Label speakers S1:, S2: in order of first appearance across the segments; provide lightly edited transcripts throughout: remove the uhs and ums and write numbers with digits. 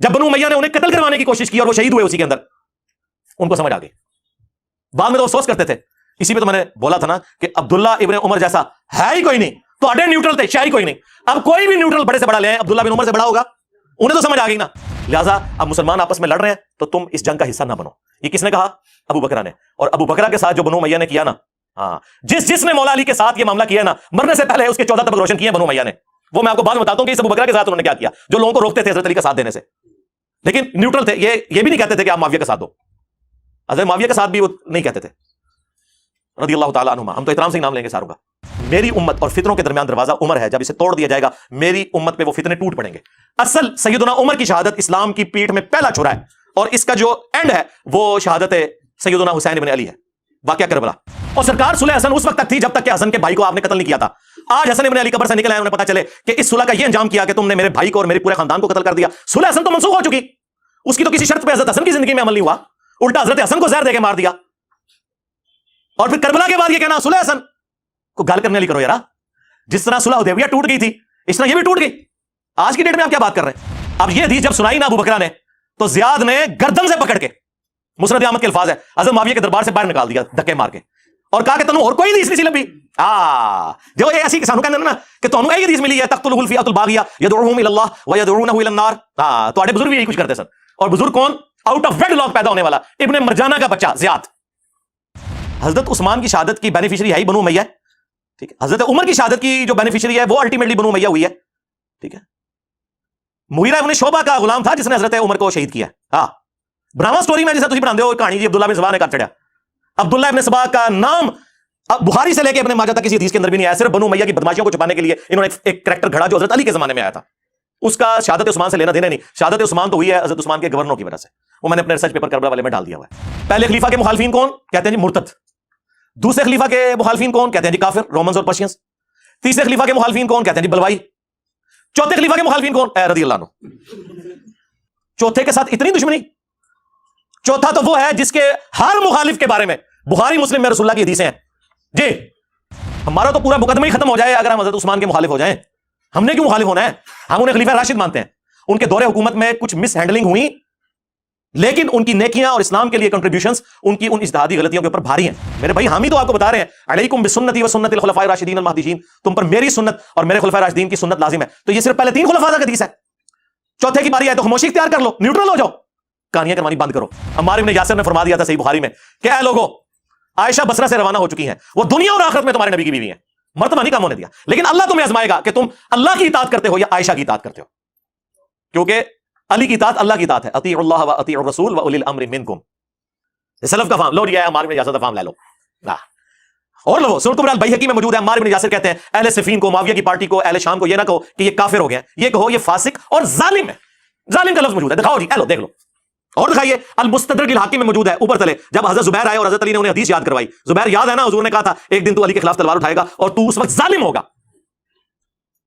S1: جب بنو امیہ نے انہیں قتل کروانے کی کوشش کی اور وہ شہید ہوئے اسی کے اندر، ان کو سمجھ آ گئی. بعد میں تو افسوس کرتے تھے. اسی پہ تو میں نے بولا تھا نا کہ عبداللہ ابن عمر جیسا ہے ہی کوئی نہیں. تو اڈے نیوٹرل تھے، شاہی کوئی نہیں. اب کوئی بھی نیوٹرل بڑے سے بڑا لے آئے، عبداللہ بن عمر سے بڑا ہوگا. انہیں تو سمجھ آ گئی نا. لہٰذا اب مسلمان آپس میں لڑ رہے ہیں تو تم اس جنگ کا حصہ نہ بنو. یہ کس نے کہا؟ ابو بکرہ نے. اور ابو بکرہ کے ساتھ جو بنو امیہ نے کیا نا، ہاں جس نے مولا علی کے ساتھ یہ معاملہ کیا نا، مرنے سے پہلے اس کے 14 طبق روشن کیے بنو امیہ نے. وہ میں آپ کو بعد میں بتاتا ہوں کہ اس ابو بکرہ کے ساتھ انہوں نے کیا کیا، جو لوگوں کو روکتے تھے حضرت علی کا ساتھ دینے سے. لیکن نیوٹرل تھے. یہ بھی نہیں کہتے تھے کہ آپ معاویہ کا ساتھ دو. حضرت معاویہ کا ساتھ بھی وہ نہیں کہتے تھے رضی اللہ تعالیٰ عنہما. ہم تو احترام سے نام لیں گے ساروں کا. میری امت اور فتنوں کے درمیان دروازہ عمر ہے. جب اسے توڑ دیا جائے گا میری امت پہ وہ فتنے ٹوٹ پڑیں گے. اصل سیدنا عمر کی شہادت اسلام کی پیٹھ میں پہلا چھرا ہے، اور اس کا جو اینڈ ہے وہ شہادت سیدنا حسین ابن علی ہے، واقعہ کربلا. اور سرکار صلح حسن اس وقت تک تھی جب تک کہ حسن کے بھائی کو آپ نے قتل نہیں کیا تھا. آج حسن ابن علی قبر سے نکل آئے، انہیں پتا چلے کہ اس صلح کا یہ انجام کیا کہ تم نے میرے بھائی کو اور میرے پورے خاندان کو قتل کر دیا. صلح حسن تو منسوخ ہو چکی. اس کی تو کسی شرط پہ حضرت حسن کی زندگی میں عمل نہیں ہوا، الٹا حضرت حسن کو زہر دے کے مار دیا. اور پھر کربلا کے بعد یہ کہنا صلح حسن کو گال کرنے والی کرو یار. جس طرح صلح حدیبیہ ٹوٹ گئی تھی اس طرح یہ بھی ٹوٹ گئی. آج کی ڈیٹ میں آپ کیا بات کر رہے ہیں؟ اب یہ حدیث جب سنائی نا ابو بکرہ نے تو زیاد نے گردن سے پکڑ کے، مسند احمد کے الفاظ ہے، حضرت معاویہ کے دربار سے باہر نکال دیا دھکے مار کے، اور کہا کہ تنو اور کوئی حدیث نہیں سی لبھی. جو یہ ایسی کسانوں کہنے نا کہ تنو ایک حدیث ملی ہے تقتلہ الفئۃ الباغیہ یدعوہم الی اللہ ویدعونہ الی النار. تواڈے بزرگ بھی یہی کچھ کرتے سن. اور بزرگ کون؟ آؤٹ آف ویڈ لاک پیدا ہونے والا ابن مرجانہ کا بچہ زیاد. حضرت عثمان کی شہادت کی بینیفیشری ہے ہی بنو امیہ. ٹھیک ہے. حضرت عمر کی شہادت کی جو بینیفیشری ہے وہ الٹیمیٹلی بنو امیہ ہوئی ہے. ٹھیک ہے. مغیرہ ابن شعبہ کا غلام تھا جس نے حضرت عمر کو شہید کیا. ہاں براما سٹوری میں جیسے تسی پڑھاندے ہو کہانی جی عبداللہ بن سبا نے کر چڑھیا. عبداللہ ابن سبا کا نام بخاری سے لے کے ابن ماجہ تک کسی حدیث کے اندر بھی نہیں آیا. صرف بنو امیہ کی بدماشیوں کو چھپانے کے لیے انہوں نے ایک کریکٹر گھڑا جو حضرت علی کے زمانے میں آیا تھا. اس کا شہادت عثمان سے لینا دینا نہیں. شہادت عثمان تو ہوئی ہے حضرت عثمان کے گورنروں کی وجہ سے. وہ میں نے اپنے ریسرچ پیپر کربلا والے میں ڈال دیا ہوا ہے. پہلے خلیفہ کے مخالفین کون؟ کہتے ہیں جی مرتد. دوسرے خلیفہ کے مخالفین کون؟ کہتے ہیں جی کافر، رومنز اور پرشینز. تیسرے خلیفہ کے مخالفین کون؟ کہتے ہیں جی بلوائی. چوتھے خلیفہ کے مخالفین کون؟ رضی اللہ عنہ. چوتھے کے ساتھ اتنی دشمنی. چوتھا تو وہ ہے جس کے ہر مخالف کے بارے میں بخاری مسلم میں رسول اللہ کی حدیثیں ہیں. جی ہمارا تو پورا مقدمہ ہی ختم ہو جائے اگر ہم حضرت عثمان کے مخالف ہو جائیں. ہم نے کیوں مخالف ہونا ہے؟ ہم انہیں خلیفہ راشد مانتے ہیں. ان کے دور حکومت میں کچھ مس ہینڈلنگ ہوئی، لیکن ان کی نیکیاں اور اسلام کے لیے کنٹریبیوشنز ان کی ان اجتہادی غلطیوں کے اوپر بھاری ہیں. میرے بھائی حامی تو آپ کو بتا رہے ہیں علیکم بسنتی و سنت الخلفاء الراشدین المہدیین، تم پر میری سنت اور میرے خلفاء راشدین کی سنت لازم ہے. تو یہ صرف پہلے 3 خلفاء کا حدیث ہے. چوتھے کی باری آئے تو خاموشی اختیار کر لو، نیوٹرل ہو جاؤ، کہانیاں کروانی بند کرو. عمار بن یاسر نے فرما دیا تھا صحیح بخاری میں کہ اے لوگو، عائشہ بصرہ سے روانہ ہو چکی ہیں، وہ دنیا اور آخرت میں تمہارے نبی کی بیوی ہیں، مرتبہ نہیں کم ہونے دیا. لیکن اللہ تمہیں آزمائے گا کہ تم اللہ کی اطاعت کرتے ہو یا عائشہ کی اطاعت کرتے ہو. کیونکہ علی کی اطاعت اللہ کی اطاعت ہے. اطیعوا اللہ و اطیعوا الرسول و اولی الامر منکم. یہ سلف کا فہم لو لیا ہے. عمار بن یاسر کا فہم لے لو. اور لو سنن کبری البیہقی میں موجود ہے. عمار بن یاسر کہتے ہیں اہل صفین کو، معاویہ کی پارٹی کو، اہل شام کو یہ نہ کہو کہ یہ کافر ہو گئے ہیں، یہ کہو یہ فاسق اور ظالم ہے. ظالم کا لفظ موجود ہے. دکھاؤ جی، لو دیکھ لو. اور دکھائیے المستدرک الحاکم میں موجود ہے اوپر تلے. جب حضرت زبیر آئے اور حضرت علی نے انہیں حدیث یاد کروائی، زبیر یاد ہے نا حضور نے کہا تھا ایک دن تو علی کے خلاف تلوار اٹھائے گا اور تو اس وقت ظالم ہوگا.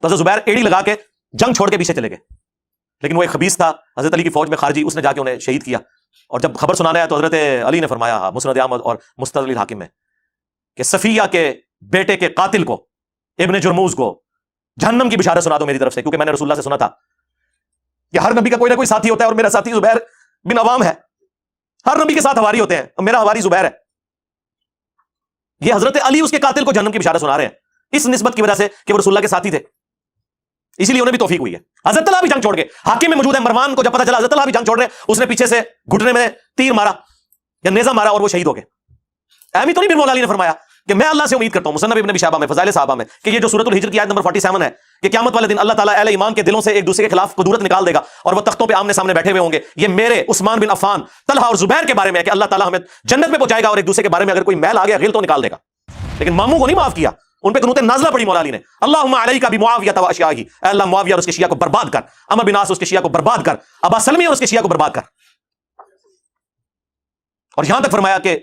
S1: تو حضرت زبیر ایڑی لگا کے جنگ چھوڑ کے پیچھے چلے گئے. لیکن وہ ایک خبیث تھا حضرت علی کی فوج میں خارجی، اس نے جا کے انہیں شہید کیا. اور جب خبر سنانا ہے تو حضرت علی نے فرمایا مسند احمد اور مستدرک الحاکم میں کہ صفیہ کے بیٹے کے قاتل کو، ابن جرموز کو جہنم کی بشارت سنا دو میری طرف سے، کیونکہ میں نے رسول اللہ سے سنا تھا کہ ہر نبی کا کوئی نہ کوئی ساتھی ہوتا ہے اور میرا ساتھی زبیر بن عوام ہے. ہر نبی کے ساتھ ہواری ہوتے ہیں اور میرا ہواری زبیر ہے. یہ حضرت علی اس کے قاتل کو جہنم کی بشارت سنا رہے ہیں اس نسبت کی وجہ سے کہ وہ رسول اللہ کے ساتھی تھے، اسی لیے انہیں بھی توفیق ہوئی ہے. حضرت اللہ بھی جنگ چھوڑ گئے. حاکم میں موجود ہے مروان کو جب پتا چلا حضرت اللہ بھی جنگ چھوڑ رہے ہیں، اس نے پیچھے سے گھٹنے میں تیر مارا یا نیزہ مارا اور وہ شہید ہو گئے. ایمی تو نہیں پھر مولا علی نے فرمایا کہ میں اللہ سے امید کرتا ہوں مصنف ابن ابی شیبہ میں فضائل صحابہ میں کہ یہ جو سورۃ الحجر کی آیت نمبر 47 ہے کہ قیامت والے دن اللہ تعالیٰ اہل ایمان کے دلوں سے ایک دوسرے کے خلاف قدورت نکال دے گا اور وہ تختوں پہ آمنے سامنے بیٹھے ہوئے ہوں گے. یہ میرے عثمان بن عفان، طلحہ اور زبیر کے بارے میں ہے کہ اللہ تعالیٰ ہمیں جنت میں پہنچائے گا اور ایک دوسرے کے بارے میں اگر کوئی میل آ گیا غل تو نکال دے گا. لیکن ماموں کو نہیں معاف کیا، ان پہ قنوت نازلہ پڑی مولا علی نے. اللہم علیک بمعاویہ و اشیاءہ، اے اللہ معاویہ اور اس کے شیعہ کو برباد کر، عمرو بن عاص اس کے شیعہ کو برباد کر، ابا سلمی اور اس کے شیعہ کو برباد کر. اور یہاں تک فرمایا کہ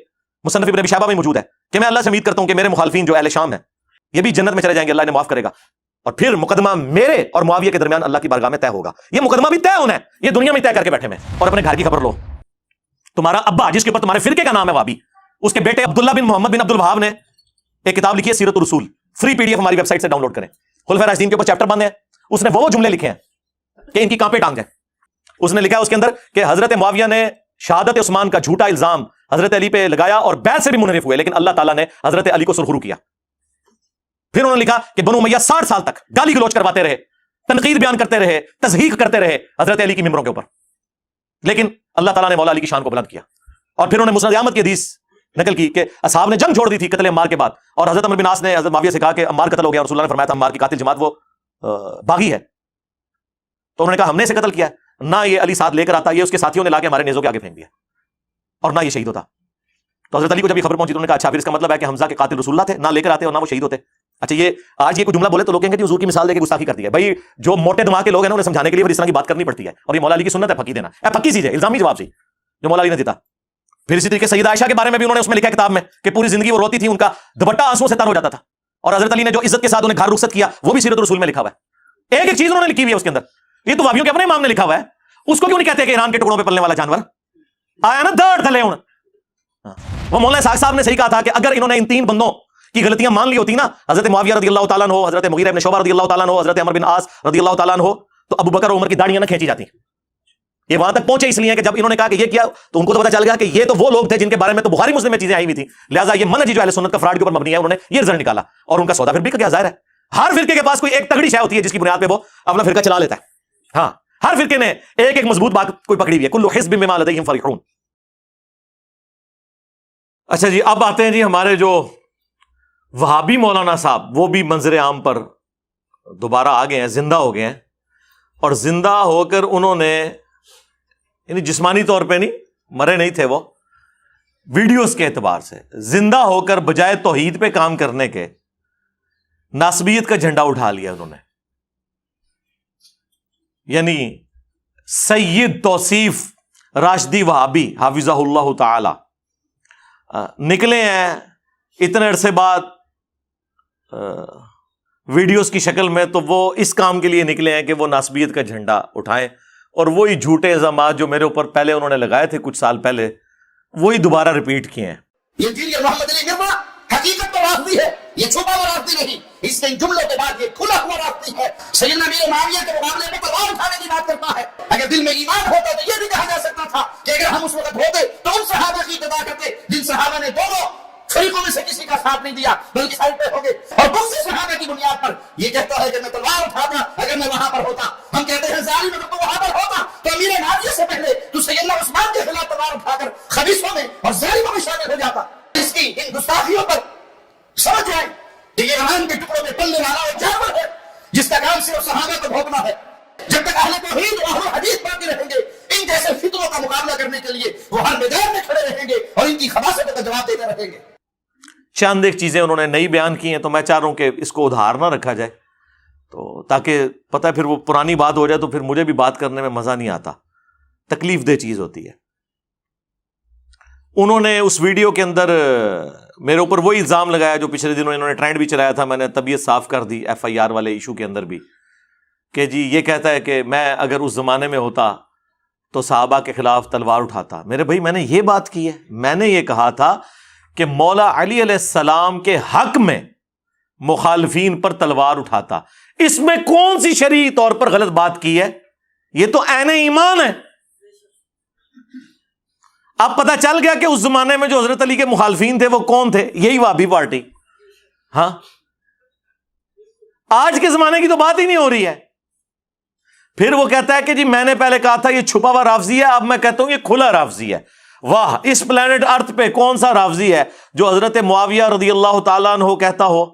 S1: مصنف ابن ابی شیبہ میں موجود ہے کہ میں اللہ سے امید کرتا ہوں کہ میرے مخالفین جو اہل شام ہیں یہ بھی جنت میں چلے جائیں گے، اللہ انہیں معاف کرے گا. اور پھر مقدمہ میرے اور معاویہ کے درمیان اللہ کی بارگاہ میں طے ہوگا. یہ مقدمہ بھی طے ہونا ہے، یہ دنیا میں طے کر کے بیٹھے میں. اور اپنے گھر کی خبر لو. تمہارا ابا جس کے اوپر تمہارے فرقے کا نام ہے وابی، اس کے بیٹے عبداللہ بن محمد بن عبد الوہاب نے ایک کتاب لکھی ہے سیرت الرسول. فری PDF ہماری ویب سائٹ سے ڈاؤن لوڈ کریں. خلفائے راشدین کے اوپر چیپٹر بندے ہیں، اس نے وہ جملے لکھے ہیں کہ ان کی کانپیں ٹانگ جائیں. اس نے لکھا اس کے اندر کہ حضرت معاویہ نے شہادت عثمان کا جھوٹا الزام حضرت علی پہ لگایا اور بیعت سے بھی منحرف ہوئے، لیکن اللہ تعالیٰ نے حضرت علی کو سرخرو کیا۔ پھر انہوں نے لکھا کہ بنو امیہ 60 سال تک گالی گلوچ کرواتے رہے، تنقید بیان کرتے رہے، تضحیق کرتے رہے حضرت علی کی ممبروں کے اوپر، لیکن اللہ تعالیٰ نے مولا علی کی شان کو بلند کیا۔ اور پھر انہوں نے مسند احمد کی حدیث نقل کی کہ اصحاب نے جنگ چھوڑ دی تھی قتل عمار کے بعد، اور حضرت عمر بن عاص نے حضرت معاویہ سے کہا کہ عمار قتل ہو گیا، اور رسول اللہ نے فرمایا تھا عمار کی قاتل جماعت وہ باغی ہے، تو انہوں نے کہا ہم نے اسے قتل کیا ہے، نہ یہ علی ساتھ لے کر آتا، یہ اس کے ساتھیوں نے لا کے ہمارے نیزوں کے آگے پھینک دیا، اور نہ یہ شہید ہوتا۔ تو حضرت علی کو جب یہ خبر پہنچی تو انہوں نے کہا اچھا پھر اس کا مطلب ہے کہ حمزہ کے قاتل رسول اللہ تھے، نہ لے کر آتے اور نہ وہ شہید ہوتے۔ اچھا یہ آج یہ کوئی جملہ بولے تو لوگ کہیں گے حضور کی مثال دے کے گستاخی کر دی ہے۔ بھائی جو موٹے دماغ کے لوگ ہیں نا انہیں سمجھانے کے لیے پھر اس طرح کی بات کرنی پڑتی ہے، اور یہ مولا علی کی سنت ہے پھکی دینا، پھکی چیز ہے، الزامی جواب سی جو مولا علی نے دیتا۔ پھر اسی طریقے سیدہ عائشہ کے بارے میں بھی انہوں نے اس میں لکھا کتاب میں کہ پوری زندگی وہ روتی تھی، ان کا دوپٹہ آنسوؤں سے تر ہو جاتا تھا، اور حضرت علی نے جو عزت کے ساتھ انہیں گھر رخصت کیا وہ بھی سیرت الرسول میں لکھا ہوا ہے۔ ایک ایک چیز انہوں نے لکھی ہوئی ہے اس کے اندر، یہ تو وابیوں کے اپنے امام نے لکھا ہوا ہے، اس کو کیوں نہیں کہتے کہ ایران کے ٹکڑوں پہ پلنے والا جانور آیا نا دڑ تھلے ہوں۔ وہ مولانا اسحاق صاحب نے صحیح کہا تھا کہ اگر انہوں نے ان 3 بندوں کی غلطیاں مان لی ہوتی نا، حضرت معاویہ رضی اللہ تعالیٰ عنہ، حضرت مغیرہ ابن شعبہ رضی اللہ تعالیٰ عنہ، حضرت عمر بن عاص رضی اللہ تعالیٰ عنہ، تو ابو بکر اور عمر کی داڑیاں نہ کھینچی جاتی۔ یہ وہاں تک پہنچے اس لیے کہ جب انہوں نے کہا کہ یہ کیا تو ان کو تو پتا چل گیا کہ یہ تو وہ لوگ تھے جن کے بارے میں تو بخاری مسلم میں چیزیں آئی ہوئی تھی، لہٰذا یہ منہج جو اہل سنت کا فراڈ کے اوپر مبنی ہے، انہوں نے یہ رزلٹ نکالا اور ان کا سودا پھر بک گیا۔ ظاہر ہے ہر فرقے کے پاس کوئی ایک تگڑی شے ہوتی ہے جس کی بنیاد پہ وہ اپنا فرقہ چلا لیتا ہے۔ ہاں ہر فرقے نے ایک ایک مضبوط بات کوئی پکڑی ہوئی ہے، کل حزب بما لدیہم فرحون۔ اچھا جی اب آتے ہیں جی ہمارے جو وہابی مولانا صاحب، وہ بھی منظر عام پر دوبارہ آ گئے ہیں، زندہ ہو گئے ہیں، اور زندہ ہو کر انہوں نے یعنی جسمانی طور پہ نہیں، مرے نہیں تھے وہ، ویڈیوز کے اعتبار سے زندہ ہو کر بجائے توحید پہ کام کرنے کے ناسبیت کا جھنڈا اٹھا لیا انہوں نے۔ یعنی سید توصیف راشدی وہابی حافظہ اللہ تعالی نکلے ہیں اتنے عرصے بعد ویڈیوز کی شکل میں، تو وہ اس کام کے لیے نکلے ہیں کہ وہ ناسبیت کا جھنڈا اٹھائیں، اور وہی جھوٹے الزامات جو میرے اوپر پہلے انہوں نے لگائے تھے کچھ سال پہلے، وہی دوبارہ ریپیٹ کیے ہیں۔
S2: یہ دین یہ محمد علی مرزا حقیقت تو رافضی ہے، یہ چھپا ہوا رافضی نہیں، اس کے ان جملوں کے بعد یہ کھلا ہوا رافضی ہے۔ سیدنا امیر معاویہ کے مقابلے میں تلوار اٹھانے کی بات کرتا ہے۔ اگر دل میں ایمان ہوتا تو یہ بھی کہا جا سکتا تھا کہ اگر ہم اس وقت ہوتے تو ان صحابہ کی اتباع کرتے جن صحابہ نے دونوں فریقوں میں سے کسی کا ساتھ نہیں دیا بلکہ سائڈ پہ ہو گئے، اور دوسرے صحابہ کی بنیاد پر یہ کہتا ہے کہ میں تلوار اٹھاتا اگر میں وہاں پر ہوتا۔ ہم کہتے ہیں ظالم اگر تو وہاں پر ہوتا تو امیر معاویہ سے پہلے تو سیدنا عثمان کے خلاف تلوار اٹھا کر خبیثوں میں اور ظالموں میں شامل ہو جاتا۔ اس کی ان گستاخیوں پر سمجھ جائیں کہ یہ ایران کے ٹکڑوں میں پلنے والا ایک جانور ہے جس کا کام صرف صحابہ کو بھونکنا ہے۔ جب تک اہل توحید اور اہل حدیث باقی رہیں گے، ان جیسے فتنوں کا مقابلہ کرنے کے لیے وہ ہر میدان میں کھڑے رہیں گے اور ان کی خباثتوں کا جواب دیتے رہیں گے۔
S1: چند ایک چیزیں انہوں نے نئی بیان کی ہیں، تو میں چاہ رہا ہوں کہ اس کو ادھار نہ رکھا جائے، تو تاکہ پتہ ہے پھر وہ پرانی بات ہو جائے تو پھر مجھے بھی بات کرنے میں مزہ نہیں آتا، تکلیف دہ چیز ہوتی ہے۔ انہوں نے اس ویڈیو کے اندر میرے اوپر وہی الزام لگایا جو پچھلے دنوں انہوں نے ٹرینڈ بھی چلایا تھا، میں نے طبیعت صاف کر دی FIR والے ایشو کے اندر بھی، کہ جی یہ کہتا ہے کہ میں اگر اس زمانے میں ہوتا تو صحابہ کے خلاف تلوار اٹھاتا۔ میرے بھائی میں نے یہ بات کی ہے، میں نے یہ کہا تھا کہ مولا علی علیہ السلام کے حق میں مخالفین پر تلوار اٹھاتا، اس میں کون سی شرعی طور پر غلط بات کی ہے؟ یہ تو عین ایمان ہے۔ اب پتہ چل گیا کہ اس زمانے میں جو حضرت علی کے مخالفین تھے وہ کون تھے، یہی وہابی پارٹی۔ ہاں آج کے زمانے کی تو بات ہی نہیں ہو رہی ہے۔ پھر وہ کہتا ہے کہ جی میں نے پہلے کہا تھا یہ چھپا ہوا رافضی ہے، اب میں کہتا ہوں یہ کھلا رافضی ہے۔ واہ، اس پلانٹ ارتھ پہ کون سا رافضی ہے جو حضرت معاویہ رضی اللہ تعالیٰ عنہ کہتا ہو،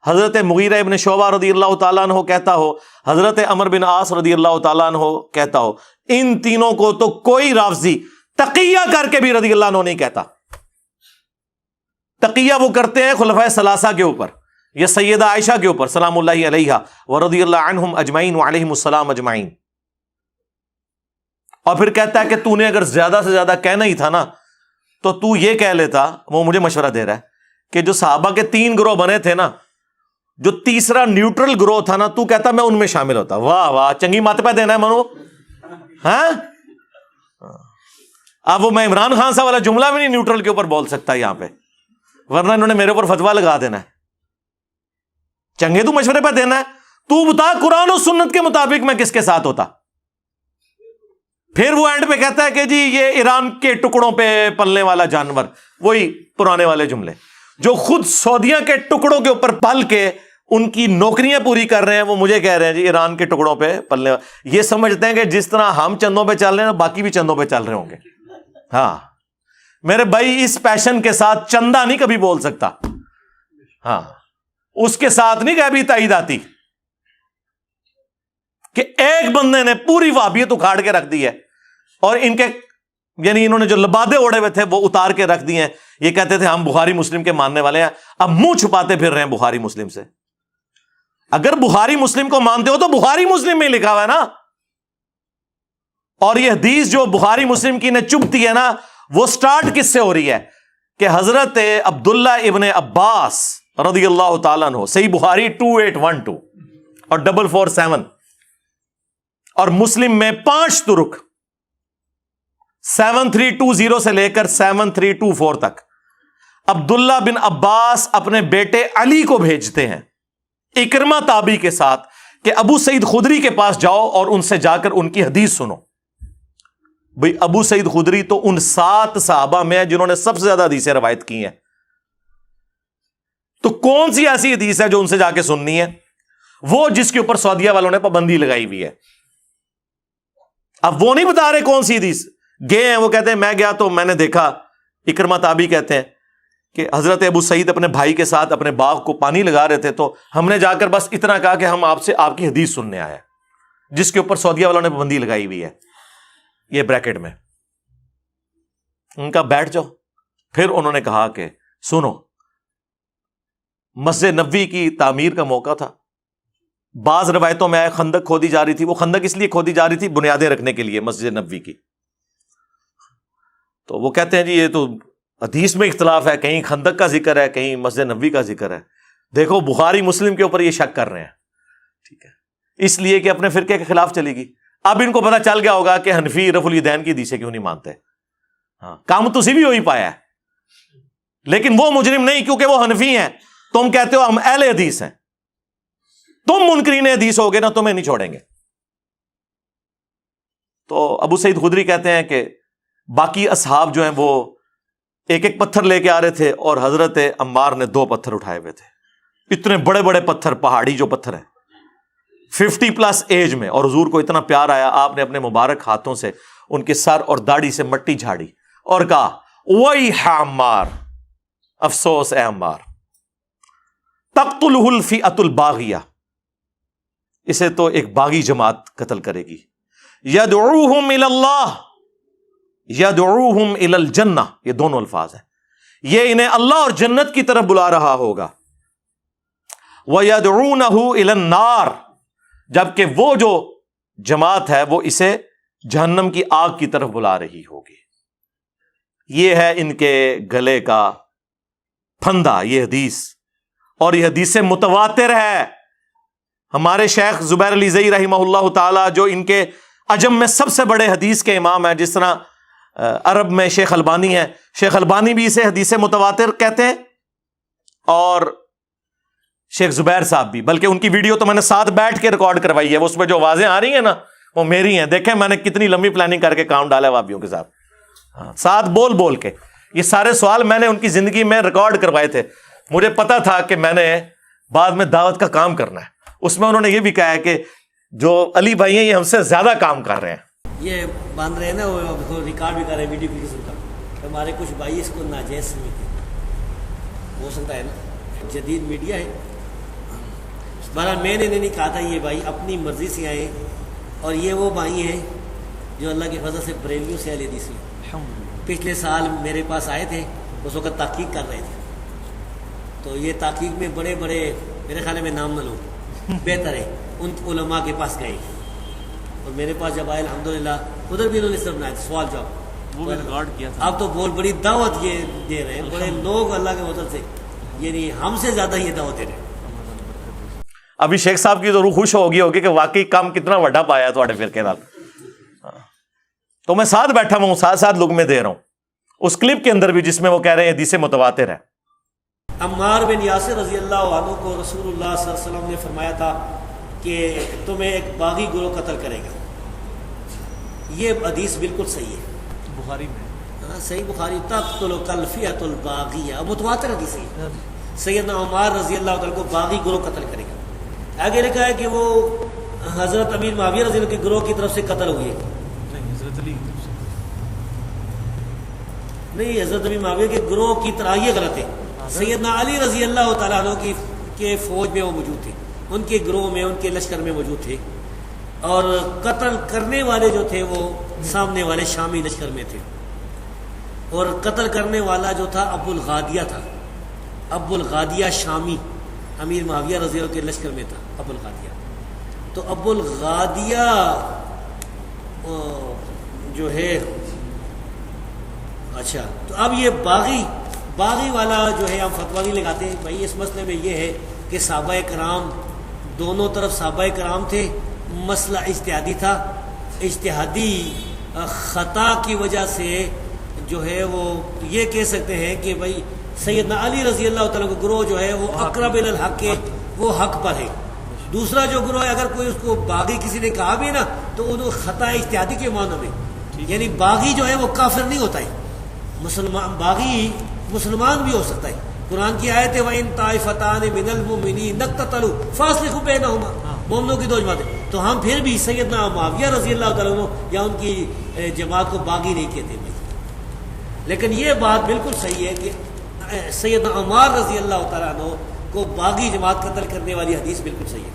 S1: حضرت مغیرہ ابن شعبہ رضی اللہ تعالیٰ عنہ کہتا ہو، حضرت عمر بن عاص رضی اللہ تعالیٰ عنہ کہتا ہو؟ ان تینوں کو تو کوئی رافضی تقیہ کر کے بھی رضی اللہ عنہ نہیں کہتا۔ تقیہ وہ کرتے ہیں خلفائے ثلاثہ کے اوپر یا سیدہ عائشہ کے اوپر سلام اللہ علیہا ورضی اللہ عنہم اجمعین وعلیہم السلام اجمعین، اور پھر کہتا ہے کہ تو نے اگر زیادہ سے زیادہ کہنا ہی تھا نا تو تو یہ کہہ لیتا، وہ مجھے مشورہ دے رہا ہے کہ جو صحابہ کے 3 گروہ بنے تھے نا، جو تیسرا نیوٹرل گروہ تھا نا، تو کہتا میں ان میں شامل ہوتا۔ واہ واہ، چنگی مات پہ دینا ہے منو۔ ہاں اب وہ میں عمران خان صاحب والا جملہ بھی نہیں نیوٹرل کے اوپر بول سکتا یہاں پہ، ورنہ انہوں نے میرے اوپر فتویٰ لگا دینا ہے۔ چنگے تو مشورے پہ دینا ہے، تو بتا قرآن و سنت کے مطابق میں کس کے ساتھ ہوتا؟ پھر وہ اینڈ پہ کہتا ہے کہ جی یہ ایران کے ٹکڑوں پہ پلنے والا جانور، وہی پرانے والے جملے، جو خود سعودیہ کے ٹکڑوں کے اوپر پل کے ان کی نوکریاں پوری کر رہے ہیں، وہ مجھے کہہ رہے ہیں جی ایران کے ٹکڑوں پہ پلنے والے. یہ سمجھتے ہیں کہ جس طرح ہم چندوں پہ چل رہے ہیں باقی بھی چندوں پہ چل رہے ہوں گے. ہاں میرے بھائی اس پیشن کے ساتھ چندہ نہیں کبھی بول سکتا. ہاں اس کے ساتھ نہیں کبھی تائید آتی کہ ایک بندے نے پوری وہابیت اکھاڑ کے رکھ دی ہے اور ان کے یعنی انہوں نے جو لبادے اوڑے ہوئے تھے وہ اتار کے رکھ دیے ہیں. یہ کہتے تھے ہم بخاری مسلم کے ماننے والے ہیں، اب منہ چھپاتے پھر رہے ہیں بخاری مسلم سے. اگر بخاری مسلم کو مانتے ہو تو بخاری مسلم میں لکھا ہوا ہے نا. اور یہ حدیث جو بخاری مسلم کی نے چبھتی ہے نا، وہ سٹارٹ کس سے ہو رہی ہے کہ حضرت عبداللہ ابن عباس رضی اللہ تعالیٰ عنہ، صحیح بخاری 2812 اور 447 اور مسلم میں 5 ترک 7320 سے لے کر 7324 تک عبداللہ بن عباس اپنے بیٹے علی کو بھیجتے ہیں اکرمہ تابعی کے ساتھ کہ ابو سعید خدری کے پاس جاؤ اور ان سے جا کر ان کی حدیث سنو. بھئی ابو سعید خدری تو ان 7 صحابہ میں ہیں جنہوں نے سب سے زیادہ حدیثیں روایت کی ہیں. تو کون سی ایسی حدیث ہے جو ان سے جا کے سننی ہے؟ وہ جس کے اوپر سعودیہ والوں نے پابندی لگائی ہوئی ہے. اب وہ نہیں بتا رہے کون سی حدیث، گئے ہیں وہ کہتے ہیں میں گیا تو میں نے دیکھا، اکرمہ تابعی کہتے ہیں کہ حضرت ابو سعید اپنے بھائی کے ساتھ اپنے باغ کو پانی لگا رہے تھے تو ہم نے جا کر بس اتنا کہا کہ ہم آپ سے آپ کی حدیث سننے آئے، جس کے اوپر سعودیہ والوں نے پابندی لگائی ہوئی ہے. یہ بریکٹ میں ان کا بیٹھ جاؤ. پھر انہوں نے کہا کہ سنو، مسجد نبوی کی تعمیر کا موقع تھا، بعض روایتوں میں خندق کھودی جا رہی تھی. وہ خندق اس لیے کھودی جا رہی تھی بنیادیں رکھنے کے لیے مسجد نبوی کی. تو وہ کہتے ہیں جی یہ تو حدیث میں اختلاف ہے، کہیں خندق کا ذکر ہے کہیں مسجد نبوی کا ذکر ہے. دیکھو بخاری مسلم کے اوپر یہ شک کر رہے ہیں، ٹھیک ہے، اس لیے کہ اپنے فرقے کے خلاف چلے گی. اب ان کو پتا چل گیا ہوگا کہ حنفی رفع الیدین کی حدیثیں کیوں نہیں مانتے. ہاں کام تو بھی وہی پایا ہے، لیکن وہ مجرم نہیں کیونکہ وہ حنفی ہیں. تم کہتے ہو ہم اہل حدیث ہیں، تم منکرین حدیث ہوگے نا، تمہیں نہیں چھوڑیں گے. تو ابو سعید خدری کہتے ہیں کہ باقی اصحاب جو ہیں وہ ایک ایک پتھر لے کے آ رہے تھے اور حضرت عمار نے 2 پتھر اٹھائے ہوئے تھے. اتنے بڑے بڑے پتھر، پہاڑی جو پتھر ہیں 50+ ایج میں، اور حضور کو اتنا پیار آیا آپ نے اپنے مبارک ہاتھوں سے ان کے سر اور داڑھی سے مٹی جھاڑی اور کہا وہی عمار، افسوس اے عمار، تقتلہ الفئۃ الباغیہ، اسے تو ایک باغی جماعت قتل کرے گی. یدعوہم الی اللہ یدعوہم الی الجنہ، یہ دونوں الفاظ ہیں، یہ انہیں اللہ اور جنت کی طرف بلا رہا ہوگا. وَيَدْعُونَهُ إِلَى النَّارِ، جبکہ وہ جو جماعت ہے وہ اسے جہنم کی آگ کی طرف بلا رہی ہوگی. یہ ہے ان کے گلے کا پھندا یہ حدیث، اور یہ حدیث متواتر ہے. ہمارے شیخ زبیر علی زئی رحمہ اللہ تعالی جو ان کے عجم میں سب سے بڑے حدیث کے امام ہیں، جس طرح عرب میں شیخ البانی ہے، شیخ البانی بھی اسے حدیث متواتر کہتے ہیں، اور شیخ زبیر صاحب بھی. بلکہ ان کی ویڈیو تو میں نے ساتھ بیٹھ کے ریکارڈ کروائی ہے، اس میں جو آوازیں آ رہی ہیں نا وہ میری ہیں. دیکھیں میں نے کتنی لمبی پلاننگ کر کے کام ڈالا وابیوں کے ساتھ، ساتھ بول بول کے. یہ سارے سوال میں نے ان کی زندگی میں ریکارڈ کروائے تھے. مجھے پتا تھا کہ میں نے بعد میں دعوت کا کام کرنا ہے. اس میں انہوں نے یہ بھی کہا ہے کہ جو علی بھائی ہیں یہ ہم سے زیادہ کام کر رہے ہیں.
S3: یہ باندھ رہے ہیں نا، وہ ریکارڈ بھی کر رہے ہیں ویڈیو بھی سنتا. ہمارے کچھ بھائی اس کو ناجائز سمجھتے، ہو سکتا ہے نا، جدید میڈیا ہے. بہرحال میں نے نہیں کہا تھا، یہ بھائی اپنی مرضی سے آئے، اور یہ وہ بھائی ہیں جو اللہ کی فضل سے بریلیوں سے اہل حدیث ہیں. پچھلے سال میرے پاس آئے تھے، اس وقت تحقیق کر رہے تھے. تو یہ تحقیق میں بڑے بڑے، میرے خیال میں نام نہ لو، بہتر ہے ان علماء کے پاس گئے. اور میرے پاس جب آئے الحمدللہ، ادھر بھی انہوں نے صرف بنایا تھا سوال جواب، وہ بھی ریکارڈ کیا تھا. اب تو بہت بڑی دعوت یہ دے رہے ہیں، بڑے لوگ اللہ کے فضل سے، یعنی ہم سے زیادہ یہ دعوت دے رہے ہیں.
S1: ابھی شیخ صاحب کی ضرور خوش ہوگی کہ واقعی کام کتنا بڑا پایا تھوڑے فرقے نال. تو میں ساتھ بیٹھا ہوں، ساتھ ساتھ لوگ میں دے رہا ہوں اس کلپ کے اندر بھی جس میں وہ کہہ رہے ہیں حدیث متواتر ہے.
S3: عمار بن یاسر رضی اللہ عنہ کو رسول اللہ صلی اللہ علیہ وسلم نے فرمایا تھا کہ تمہیں ایک باغی گروہ قتل کرے گا. یہ حدیث بالکل صحیح ہے
S1: بخاری میں
S3: صحیح بخاری تقتل الفئۃ الباغیہ متواتر حدیث ہے. سیدنا عمر رضی اللہ تعالیٰ کو باغی گروہ قتل کرے گا. آگے لکھا ہے کہ وہ حضرت امیر معاویہ رضی اللہ کے گروہ کی طرف سے قتل ہوئے.
S1: نہیں حضرت علی کی طرف سے
S3: نہیں، حضرت امیر معاویہ کے گروہ کی طرح یہ غلط ہے. سیدنا علی رضی اللہ تعالیٰ عنہ کے فوج میں وہ موجود تھے، ان کے گروہ میں، ان کے لشکر میں موجود تھے، اور قتل کرنے والے جو تھے وہ سامنے والے شامی لشکر میں تھے. اور قتل کرنے والا جو تھا ابو الغادیہ تھا. ابو الغادیہ شامی امیر معاویہ رضی اللہ کے لشکر میں تھا ابو الغادیہ. تو ابو الغادیہ جو ہے، اچھا تو اب یہ باغی والا جو ہے ہم فتویٰ نہیں لگاتے ہیں بھائی. اس مسئلے میں یہ ہے کہ صحابہ کرام دونوں طرف صحابہ کرام تھے، مسئلہ اجتہادی تھا. اجتہادی خطا کی وجہ سے جو ہے وہ یہ کہہ سکتے ہیں کہ بھائی سیدنا علی رضی اللہ تعالیٰ کا گروہ جو ہے وہ اقرب الی الحق ہے، وہ حق پر ہے. دوسرا جو گروہ ہے اگر کوئی اس کو باغی کسی نے کہا بھی نا تو وہ خطا اجتہادی کے معنی میں، یعنی باغی جو ہے وہ کافر نہیں ہوتا ہے، باغی مسلمان بھی ہو سکتا ہے. قرآن کی آیت ہے وَإِن طَائِفَتَانِ مِنَ الْمُؤْمِنِينَ اقْتَتَلُوا فَأَصْلِحُوا بَيْنَهُمَا. مومنوں کی دو جماعتیں. تو ہم پھر بھی سیدنا معاویہ رضی اللہ تعالیٰ عنہ یا ان کی جماعت کو باغی نہیں کہتے بھائی. لیکن یہ بات بالکل صحیح ہے کہ سیدنا عمر رضی اللہ تعالیٰ عنہ کو باغی جماعت قتل کرنے والی حدیث بالکل صحیح ہے.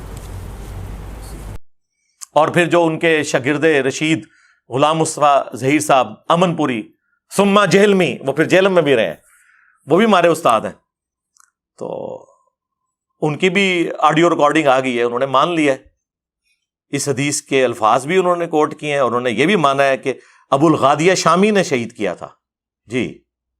S1: اور پھر جو ان کے شاگرد رشید غلام مصطفیٰ ظہیر صاحب امن پوری ثم جہلمی، وہ پھر جہلم میں بھی رہے ہیں، وہ بھی ہمارے استاد ہیں. تو ان کی بھی آڈیو ریکارڈنگ آ گئی ہے، انہوں نے مان لیا ہے. اس حدیث کے الفاظ بھی انہوں نے کوٹ کیے ہیں اور انہوں نے یہ بھی مانا ہے کہ ابو الغادیہ شامی نے شہید کیا تھا. جی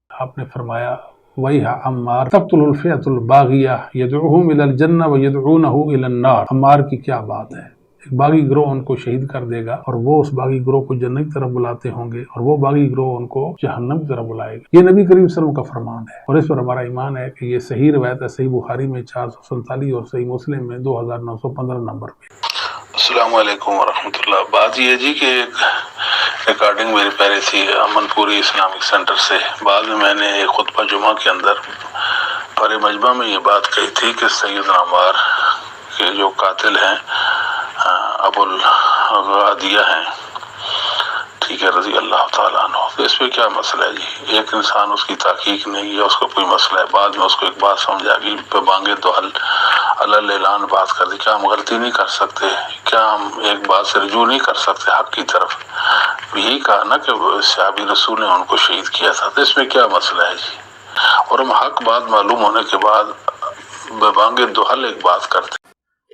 S4: آپ نے فرمایا وَيْحَ عمار تقتل الفئۃ الباغیہ یدعوہم الی الجنہ ویدعونہ الی النار. عمار کی کیا بات ہے، ایک باغی گروہ ان کو شہید کر دے گا اور وہ اس باغی گروہ کو جنت کی طرف بلاتے ہوں گے اور وہ باغی گروہ ان کو جہنم کی طرف بلائے گا. یہ نبی کریم صلی اللہ علیہ وسلم کا فرمان ہے اور اس پر ہمارا ایمان ہے کہ یہ صحیح روایت ہے. صحیح بخاری میں 447 اور صحیح مسلم میں 2915 نمبر پہ.
S5: السلام علیکم ورحمۃ اللہ. بات یہ جی کہ ایک ریکارڈنگ میری پہلے تھی امن پوری اسلامک سینٹر سے. بعد میں نے ایک خطبہ جمعہ کے اندر پر مجمع میں یہ بات کہی تھی کہ سیدنا عمار کے جو قاتل ہیں ابو الغادیہ ہیں، ٹھیک ہے، رضی اللہ تعالیٰ عنہ. تو اس پہ کیا مسئلہ ہے جی؟ ایک انسان اس کی تحقیق نہیں ہے، اس کو کوئی مسئلہ ہے، بعد میں اس کو ایک بات سمجھ آ گئی پہ بانگے تو حل اللہ اعلان بات کر دی. کیا ہم غلطی نہیں کر سکتے؟ کیا ہم ایک بات سے رجوع نہیں کر سکتے حق کی طرف؟ یہی کہا نا کہ صحابی رسول نے ان کو شہید کیا تھا. تو اس میں کیا مسئلہ ہے جی؟ اور ہم حق بات معلوم ہونے کے بعد بے بانگے دو حل ایک بات کرتے.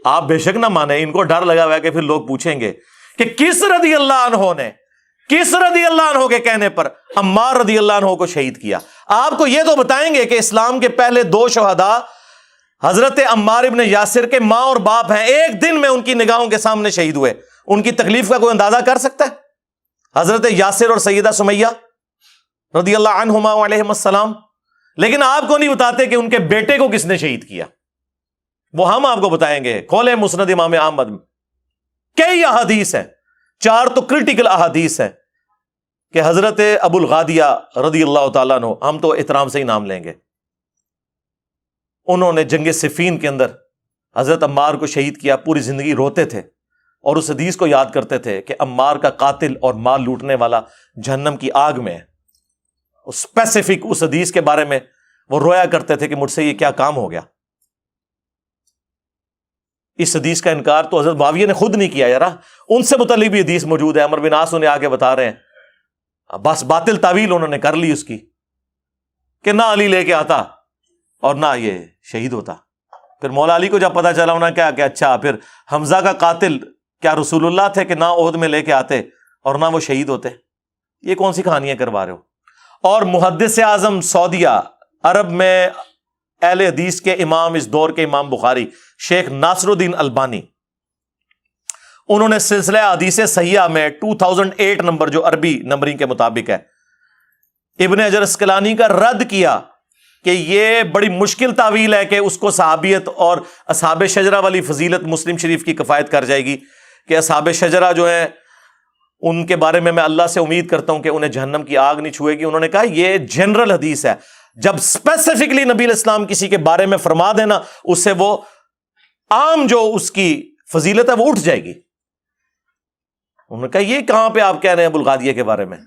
S1: آپ بے شک نہ مانیں، ان کو ڈر لگا ہوا ہے کہ پھر لوگ پوچھیں گے کہ کس رضی اللہ عنہ نے، کس رضی اللہ عنہ کے کہنے پر عمار رضی اللہ عنہ کو شہید کیا. آپ کو یہ تو بتائیں گے کہ اسلام کے پہلے دو شہداء حضرت عمار ابن یاسر کے ماں اور باپ ہیں، ایک دن میں ان کی نگاہوں کے سامنے شہید ہوئے. ان کی تکلیف کا کوئی اندازہ کر سکتا ہے؟ حضرت یاسر اور سیدہ سمیہ رضی اللہ عنہما علیہم السلام. لیکن آپ کو نہیں بتاتے کہ ان کے بیٹے کو کس نے شہید کیا. وہ ہم آپ کو بتائیں گے. کھولے مسند امام احمد میں کئی احادیث ہیں، 4 تو کرٹیکل احادیث ہیں کہ حضرت ابو الغادیہ رضی اللہ تعالیٰ عنہ، ہم تو احترام سے ہی نام لیں گے، انہوں نے جنگ صفین کے اندر حضرت عمار کو شہید کیا. پوری زندگی روتے تھے اور اس حدیث کو یاد کرتے تھے کہ عمار کا قاتل اور مال لوٹنے والا جہنم کی آگ میں ہے. اسپیسیفک اس حدیث کے بارے میں وہ رویا کرتے تھے کہ مجھ سے یہ کیا کام ہو گیا. اس حدیث کا انکار تو حضرت معاویہ نے خود نہیں کیا. یار ان سے متعلق بھی حدیث موجود ہے، عمر بن عاص انہیں آگے بتا رہے ہیں. بس باطل تعویل انہوں نے کر لی اس کی کہ نہ علی لے کے آتا اور نہ یہ شہید ہوتا. پھر مولا علی کو جب پتا چلا انہوں نے کیا کہ اچھا پھر حمزہ کا قاتل کیا رسول اللہ تھے کہ نہ عہد میں لے کے آتے اور نہ وہ شہید ہوتے. یہ کون سی کہانیاں کروا رہے ہو؟ اور محدث اعظم سعودیہ عرب میں اہل حدیث کے امام، اس دور کے امام بخاری شیخ ناصر الدین البانی، انہوں نے سلسلہ حدیث صحیحہ میں 2008 نمبر جو عربی نمبرنگ کے مطابق ہے، ابن حجر اسقلانی کا رد کیا کہ یہ بڑی مشکل تعویل ہے کہ اس کو صحابیت اور اصحاب شجرہ والی فضیلت مسلم شریف کی کفایت کر جائے گی کہ اصحاب شجرہ جو ہیں ان کے بارے میں اللہ سے امید کرتا ہوں کہ انہیں جہنم کی آگ نہیں چھوئے گی. انہوں نے کہا یہ جنرل حدیث ہے, جب اسپیسیفکلی نبی علیہ السلام کسی کے بارے میں فرما دینا, اس سے وہ عام جو اس کی فضیلت ہے وہ اٹھ جائے گی. انہوں نے کہا یہ کہاں پہ آپ کہہ رہے ہیں ابو الغادیہ کے بارے میں؟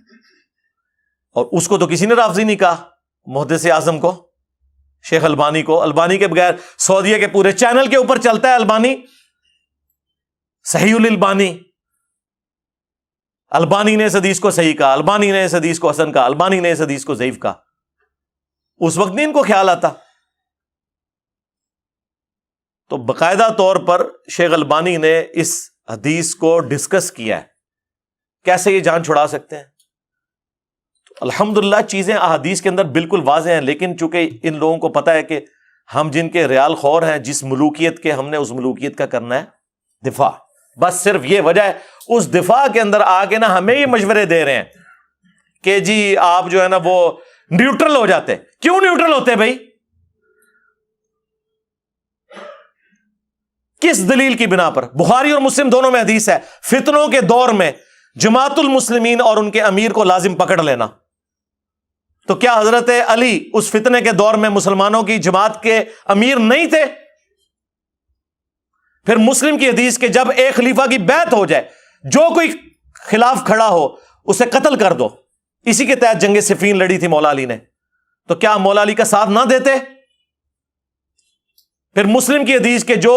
S1: اور اس کو تو کسی نے رافضی نہیں کہا, محدث اعظم کو, شیخ البانی کو. البانی کے بغیر سعودیہ کے پورے چینل کے اوپر چلتا ہے البانی, صحیح الالبانی. البانی نے اس حدیث کو صحیح کہا, البانی نے اس حدیث کو حسن کہا, البانی نے اس حدیث کو ضعیف کہا. اس وقت نہیں ان کو خیال آتا. تو باقاعدہ طور پر شیخ البانی نے اس حدیث کو ڈسکس کیا ہے, کیسے یہ جان چھڑا سکتے ہیں. الحمدللہ چیزیں احادیث کے اندر بالکل واضح ہیں, لیکن چونکہ ان لوگوں کو پتا ہے کہ ہم جن کے ریال خور ہیں, جس ملوکیت کے, ہم نے اس ملوکیت کا کرنا ہے دفاع. بس صرف یہ وجہ ہے. اس دفاع کے اندر آ کے نا ہمیں یہ مشورے دے رہے ہیں کہ جی آپ جو ہے نا وہ نیوٹرل ہو جاتے. کیوں نیوٹرل ہوتے بھائی؟ کس دلیل کی بنا پر؟ بخاری اور مسلم دونوں میں حدیث ہے, فتنوں کے دور میں جماعت المسلمین اور ان کے امیر کو لازم پکڑ لینا. تو کیا حضرت علی اس فتنے کے دور میں مسلمانوں کی جماعت کے امیر نہیں تھے؟ پھر مسلم کی حدیث کہ جب ایک خلیفہ کی بیعت ہو جائے, جو کوئی خلاف کھڑا ہو اسے قتل کر دو. اسی کے تحت جنگ صفین لڑی تھی مولا علی نے. تو کیا مولا علی کا ساتھ نہ دیتے؟ پھر مسلم کی حدیث کہ جو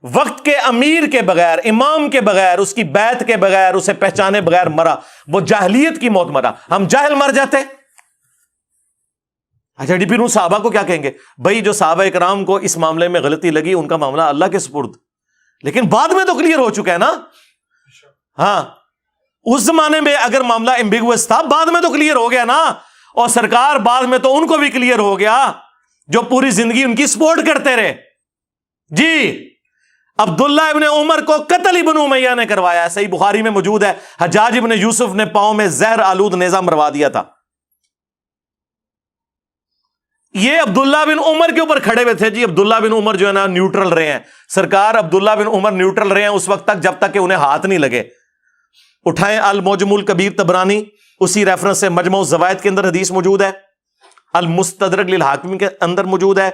S1: وقت کے امیر کے بغیر, امام کے بغیر, اس کی بیعت کے بغیر, اسے پہچانے بغیر مرا, وہ جاہلیت کی موت مرا. ہم جاہل مر جاتے. اچھا پھر ان صحابہ کو کیا کہیں گے؟ بھائی جو صحابہ اکرام کو اس معاملے میں غلطی لگی ان کا معاملہ اللہ کے سپرد, لیکن بعد میں تو کلیئر ہو چکا ہے نا. ہاں اس زمانے میں اگر معاملہ ایمبیگوس تھا, بعد میں تو کلیئر ہو گیا نا. اور سرکار بعد میں تو ان کو بھی کلیئر ہو گیا جو پوری زندگی ان کی سپورٹ کرتے رہے. جی عبداللہ ابن عمر کو قتل ابن امیہ نے کروایا, صحیح بخاری میں موجود ہے. حجاج ابن یوسف نے پاؤں میں زہر آلود نیزہ مروا دیا تھا. یہ عبداللہ بن عمر کے اوپر کھڑے ہوئے تھے. جی عبداللہ بن عمر جو ہے نا نیوٹرل رہے ہیں. سرکار عبداللہ بن عمر نیوٹرل رہے ہیں اس وقت تک جب تک کہ انہیں ہاتھ نہیں لگے. اٹھائیں المعجم الکبیر طبرانی, اسی ریفرنس سے مجمع الزوائد کے اندر حدیث موجود ہے. المستدرک للحاکم کے اندر موجود ہے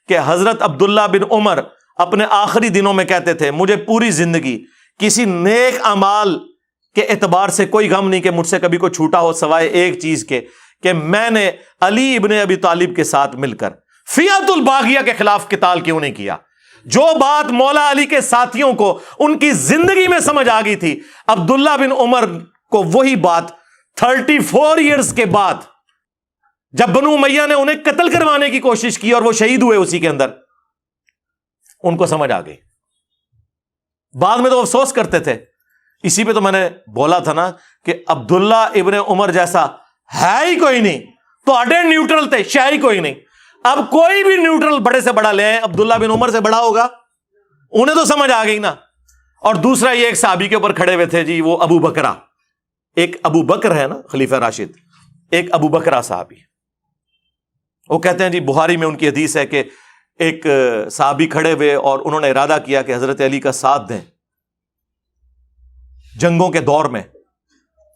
S1: کہ حضرت عبداللہ بن عمر اپنے آخری دنوں میں کہتے تھے مجھے پوری زندگی کسی نیک اعمال کے اعتبار سے کوئی غم نہیں کہ مجھ سے کبھی کوئی چھوٹا ہو, سوائے ایک چیز کے کہ میں نے علی ابن ابی طالب کے ساتھ مل کر فیعت الباغیہ کے خلاف قتال کیوں نہیں کیا. جو بات مولا علی کے ساتھیوں کو ان کی زندگی میں سمجھ آ گئی تھی, عبداللہ بن عمر کو وہی بات 34 ایئرز کے بعد جب بنو امیہ نے انہیں قتل کروانے کی کوشش کی اور وہ شہید ہوئے اسی کے اندر, ان کو سمجھ آ گئی. بعد میں تو افسوس کرتے تھے. اسی پہ تو میں نے بولا تھا نا کہ عبداللہ ابن عمر جیسا ہے ہی کوئی نہیں. تو اڈے نیوٹرل تھے, شہ ہی کوئی نہیں. اب کوئی بھی نیوٹرل بڑے سے بڑا لے آئے, عبداللہ بن عمر سے بڑا ہوگا. انہیں تو سمجھ آ گئی نا. اور دوسرا یہ ایک صحابی کے اوپر کھڑے ہوئے تھے جی, وہ ابو بکرہ. ایک ابو بکر ہے نا خلیفہ راشد, ایک ابو بکرہ صحابی. وہ کہتے ہیں جی بخاری میں ان کی حدیث ہے کہ ایک صحابی کھڑے ہوئے اور انہوں نے ارادہ کیا کہ حضرت علی کا ساتھ دیں جنگوں کے دور میں.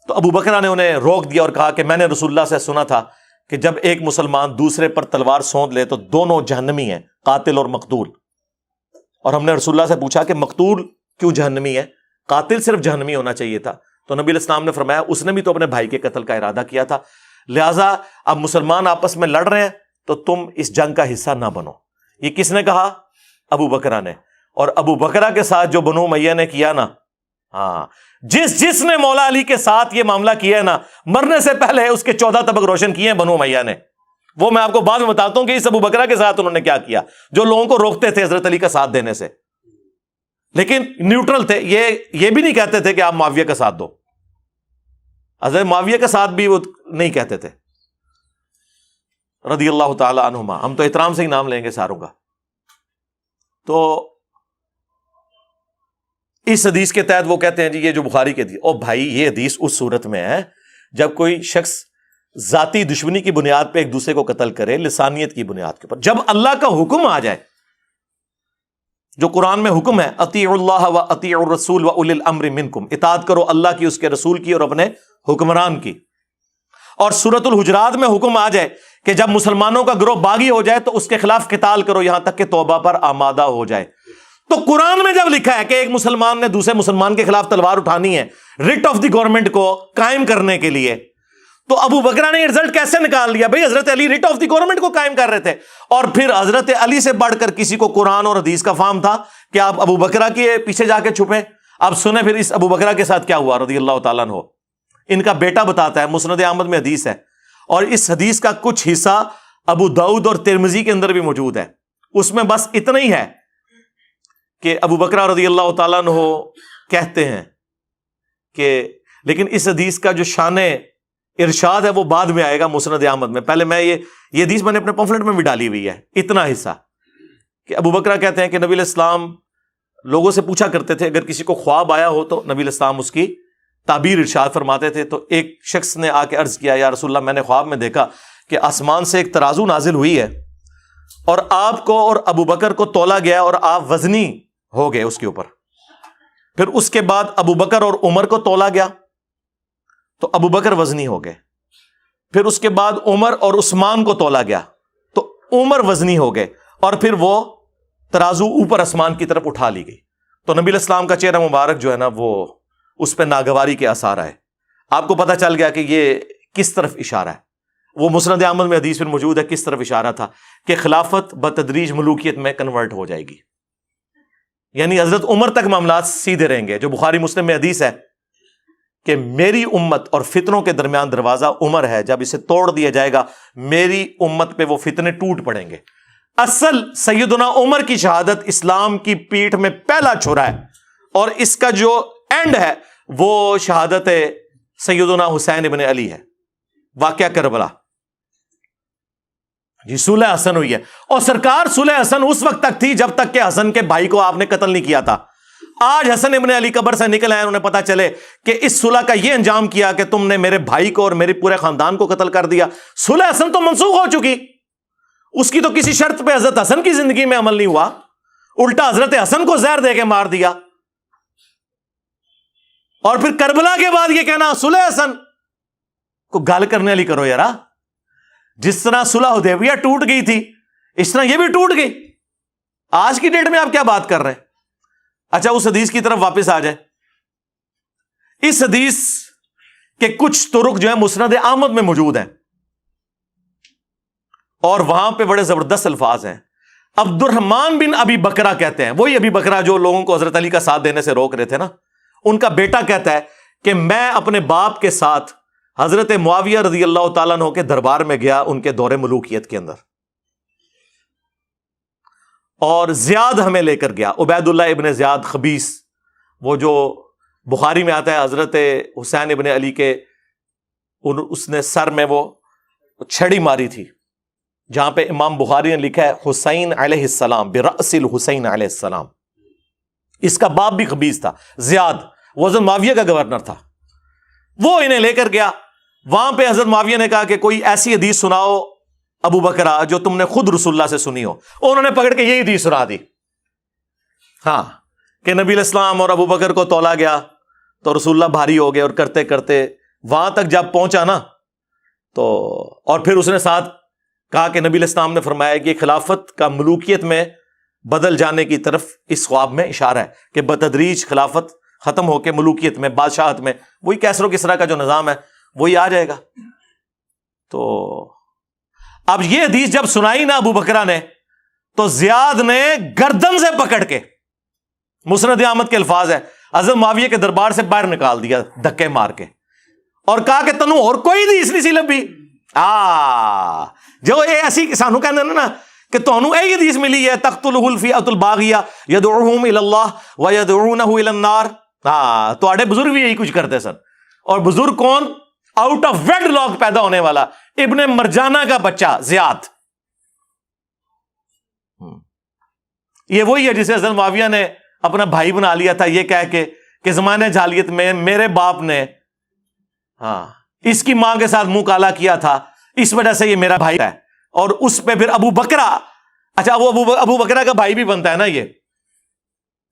S1: تو ابو بکرہ نے انہیں روک دیا اور کہا کہ میں نے رسول اللہ سے سنا تھا کہ جب ایک مسلمان دوسرے پر تلوار سونت لے تو دونوں جہنمی ہیں, قاتل اور مقتول. اور ہم نے رسول اللہ سے پوچھا کہ مقتول کیوں جہنمی ہے, قاتل صرف جہنمی ہونا چاہیے تھا. تو نبی علیہ السلام نے فرمایا اس نے بھی تو اپنے بھائی کے قتل کا ارادہ کیا تھا, لہٰذا اب مسلمان آپس میں لڑ رہے ہیں تو تم اس جنگ کا حصہ نہ بنو. یہ کس نے کہا؟ ابو بکرہ نے. اور ابو بکرہ کے ساتھ جو بنو امیہ نے کیا نا, ہاں جس نے مولا علی کے ساتھ یہ معاملہ کیا ہے نا, مرنے سے پہلے اس کے 14 طبق روشن کیے ہیں بنو امیہ نے. وہ میں آپ کو بعد میں بتاتا ہوں کہ اس ابو بکرہ کے ساتھ انہوں نے کیا کیا, جو لوگوں کو روکتے تھے حضرت علی کا ساتھ دینے سے, لیکن نیوٹرل تھے. یہ بھی نہیں کہتے تھے کہ آپ معاویہ کا ساتھ دو. حضرت معاویہ کا ساتھ بھی وہ نہیں کہتے تھے رضی اللہ تعالی عنہما. ہم تو احترام سے ہی نام لیں گے ساروں کا. تو اس حدیث کے تحت وہ کہتے ہیں جی یہ جو بخاری کے حدیث, او بھائی یہ حدیث اس صورت میں ہے جب کوئی شخص ذاتی دشمنی کی بنیاد پہ ایک دوسرے کو قتل کرے, لسانیت کی بنیاد کے اوپر. جب اللہ کا حکم آ جائے, جو قرآن میں حکم ہے اطیعوا اللہ و اطیعوا الرسول و اولی الامر منکم، اطاعت کرو اللہ کی، اس کے رسول کی اور اپنے حکمران کی. اور سورۃ الحجرات میں حکم آ جائے کہ جب مسلمانوں کا گروہ باغی ہو جائے تو اس کے خلاف قتال کرو یہاں تک کہ توبہ پر آمادہ ہو جائے. تو قرآن میں جب لکھا ہے کہ ایک مسلمان نے دوسرے مسلمان کے خلاف تلوار اٹھانی ہے رٹ آف دی گورنمنٹ کو قائم کرنے کے لیے، تو ابو بکرہ نے یہ رزلٹ کیسے نکال لیا؟ بھئی حضرت علی رٹ آف دی گورنمنٹ کو قائم کر رہے تھے، اور پھر حضرت علی سے بڑھ کر کسی کو قرآن اور حدیث کا فہم تھا کہ آپ ابو بکرہ کے پیچھے جا کے چھپیں. اب سنیں پھر اس ابو بکرہ کے ساتھ کیا ہوا رضی اللہ تعالیٰ عنہ. ان کا بیٹا بتاتا ہے، مسند احمد میں حدیث ہے، اور اس حدیث کا کچھ حصہ ابو داؤد اور ترمذی کے اندر بھی موجود ہے. اس میں بس اتنا ہی ہے کہ ابو بکرہ رضی اللہ تعالیٰ عنہ کہتے ہیں کہ، لیکن اس حدیث کا جو شان ارشاد ہے وہ بعد میں آئے گا مسند احمد میں. پہلے میں یہ حدیث میں نے اپنے پمفلٹ میں بھی ڈالی ہوئی ہے، اتنا حصہ کہ ابو بکرہ کہتے ہیں کہ نبی علیہ السلام لوگوں سے پوچھا کرتے تھے، اگر کسی کو خواب آیا ہو تو نبی علیہ السلام اس کی تعبیر ارشاد فرماتے تھے. تو ایک شخص نے آ کے عرض کیا، یا رسول اللہ میں نے خواب میں دیکھا کہ آسمان سے ایک ترازو نازل ہوئی ہے اور آپ کو اور ابو بکر کو تولا گیا اور آپ وزنی ہو گئے اس کے اوپر. پھر اس کے بعد ابو بکر اور عمر کو تولا گیا تو ابو بکر وزنی ہو گئے. پھر اس کے بعد عمر اور عثمان کو تولا گیا تو عمر وزنی ہو گئے، اور پھر وہ ترازو اوپر آسمان کی طرف اٹھا لی گئی. تو نبی علیہ السلام کا چہرہ مبارک جو ہے نا وہ اس پہ ناگواری کے آثار آئے. آپ کو پتہ چل گیا کہ یہ کس طرف اشارہ ہے. وہ مسند احمد میں حدیث میں موجود ہے کس طرف اشارہ تھا کہ خلافت بتدریج ملوکیت میں کنورٹ ہو جائے گی، یعنی حضرت عمر تک معاملات سیدھے رہیں گے. جو بخاری مسلم میں حدیث ہے کہ میری امت اور فتنوں کے درمیان دروازہ عمر ہے، جب اسے توڑ دیا جائے گا میری امت پہ وہ فتنے ٹوٹ پڑیں گے. اصل سیدنا عمر کی شہادت اسلام کی پیٹھ میں پہلا چھرا ہے، اور اس کا جو اینڈ ہے وہ شہادت سیدنا حسین ابن علی ہے. واقعہ کربلا جی صلح حسن ہوئی ہے، اور سرکار صلح حسن اس وقت تک تھی جب تک کہ حسن کے بھائی کو آپ نے قتل نہیں کیا تھا. آج حسن ابن علی قبر سے نکل آئے، انہیں پتا چلے کہ اس صلح کا یہ انجام کیا کہ تم نے میرے بھائی کو اور میرے پورے خاندان کو قتل کر دیا. صلح حسن تو منسوخ ہو چکی، اس کی تو کسی شرط پہ حضرت حسن کی زندگی میں عمل نہیں ہوا، الٹا حضرت حسن کو زہر دے کے مار دیا. اور پھر کربلا کے بعد یہ کہنا صلح حسن کو گال کرنے والی کرو یارا. جس طرح صلح حدیبیہ ٹوٹ گئی تھی اس طرح یہ بھی ٹوٹ گئی. آج کی ڈیٹ میں آپ کیا بات کر رہے ہیں؟ اچھا اس حدیث کی طرف واپس آ جائے. اس حدیث کے کچھ طرق جو ہیں مسند احمد میں موجود ہیں، اور وہاں پہ بڑے زبردست الفاظ ہیں. عبد الرحمن بن ابی بکرہ کہتے ہیں، وہی ابی بکرہ جو لوگوں کو حضرت علی کا ساتھ دینے سے روک رہے تھے نا، ان کا بیٹا کہتا ہے کہ میں اپنے باپ کے ساتھ حضرت معاویہ رضی اللہ تعالیٰ عنہ کے دربار میں گیا ان کے دور ملوکیت کے اندر، اور زیاد ہمیں لے کر گیا. عبید اللہ ابن زیاد خبیث، وہ جو بخاری میں آتا ہے حضرت حسین ابن علی کے اس نے سر میں وہ چھڑی ماری تھی، جہاں پہ امام بخاری نے لکھا ہے حسین علیہ السلام برأس الحسین علیہ السلام. اس کا باپ بھی خبیث تھا، زیاد، وہ حضرت معاویہ کا گورنر تھا. وہ انہیں لے کر گیا. وہاں پہ حضرت معاویہ نے کہا کہ کوئی ایسی حدیث سناؤ ابو بکرہ جو تم نے خود رسول اللہ سے سنی ہو. انہوں نے پکڑ کے یہی حدیث سنا دی، ہاں، کہ نبی علیہ السلام اور ابو بکر کو تولا گیا تو رسول اللہ بھاری ہو گئے، اور کرتے کرتے وہاں تک جب پہنچا نا تو، اور پھر اس نے ساتھ کہا کہ نبی علیہ السلام نے فرمایا کہ خلافت کا ملوکیت میں بدل جانے کی طرف اس خواب میں اشارہ ہے کہ بتدریج خلافت ختم ہو کے ملوکیت میں، بادشاہت میں، وہی کیسر و کسریٰ کا جو نظام ہے وہی آ جائے گا. تو اب یہ حدیث جب سنائی نا ابو بکرہ نے تو زیاد نے گردن سے پکڑ کے، مسند احمد کے الفاظ ہے، حضرت معاویہ کے دربار سے باہر نکال دیا دھکے مار کے، اور کہا کہ تنو اور کوئی حدیث نہیں سی لبھی. جو یہ ایسی سانو کہنے نا کہ تانوں یہ حدیث ملی ہے تقتلہ الفئۃ الباغیہ یدعوہم الی اللہ ویدعونہ الی النار. تواڈے بزرگ بھی یہی کچھ کرتے سن. اور بزرگ کون؟ آؤٹ آف ویڈ لاک پیدا ہونے والا ابن مرجانہ کا بچہ زیاد. یہ وہی ہے جسے حضرت معاویہ نے اپنا بھائی بنا لیا تھا یہ کہہ کے کہ زمانے جاہلیت میں میرے باپ نے اس کی ماں کے ساتھ منہ کالا کیا تھا، اس وجہ سے یہ میرا بھائی ہے. اور اس پہ پھر ابو بکرہ، اچھا وہ ابو بکرہ کا بھائی بھی بنتا ہے نا یہ،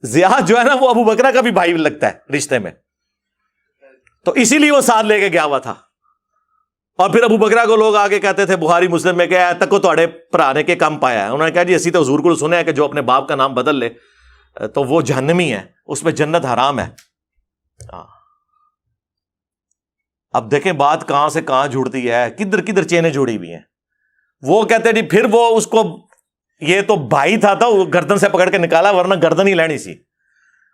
S1: زیاد جو ہے نا وہ ابو بکرہ کا بھی بھائی لگتا ہے رشتے میں، تو اسی لیے وہ ساتھ لے کے گیا ہوا تھا. اور پھر ابو بکرہ کو لوگ آگے کہتے تھے بخاری مسلم میں کہ تک کو تھوڑے پرانے کے کم پایا ہے. انہوں نے کہا جی اسی تو حضور کو سنے کہ جو اپنے باپ کا نام بدل لے تو وہ جہنمی ہے، اس میں جنت حرام ہے. اب دیکھیں بات کہاں سے کہاں جڑتی ہے، کدھر کدھر چینیں جڑی ہوئی ہیں. وہ کہتے جی پھر وہ اس کو، یہ تو بھائی تھا وہ گردن سے پکڑ کے نکالا ورنہ گردن ہی لینی سی.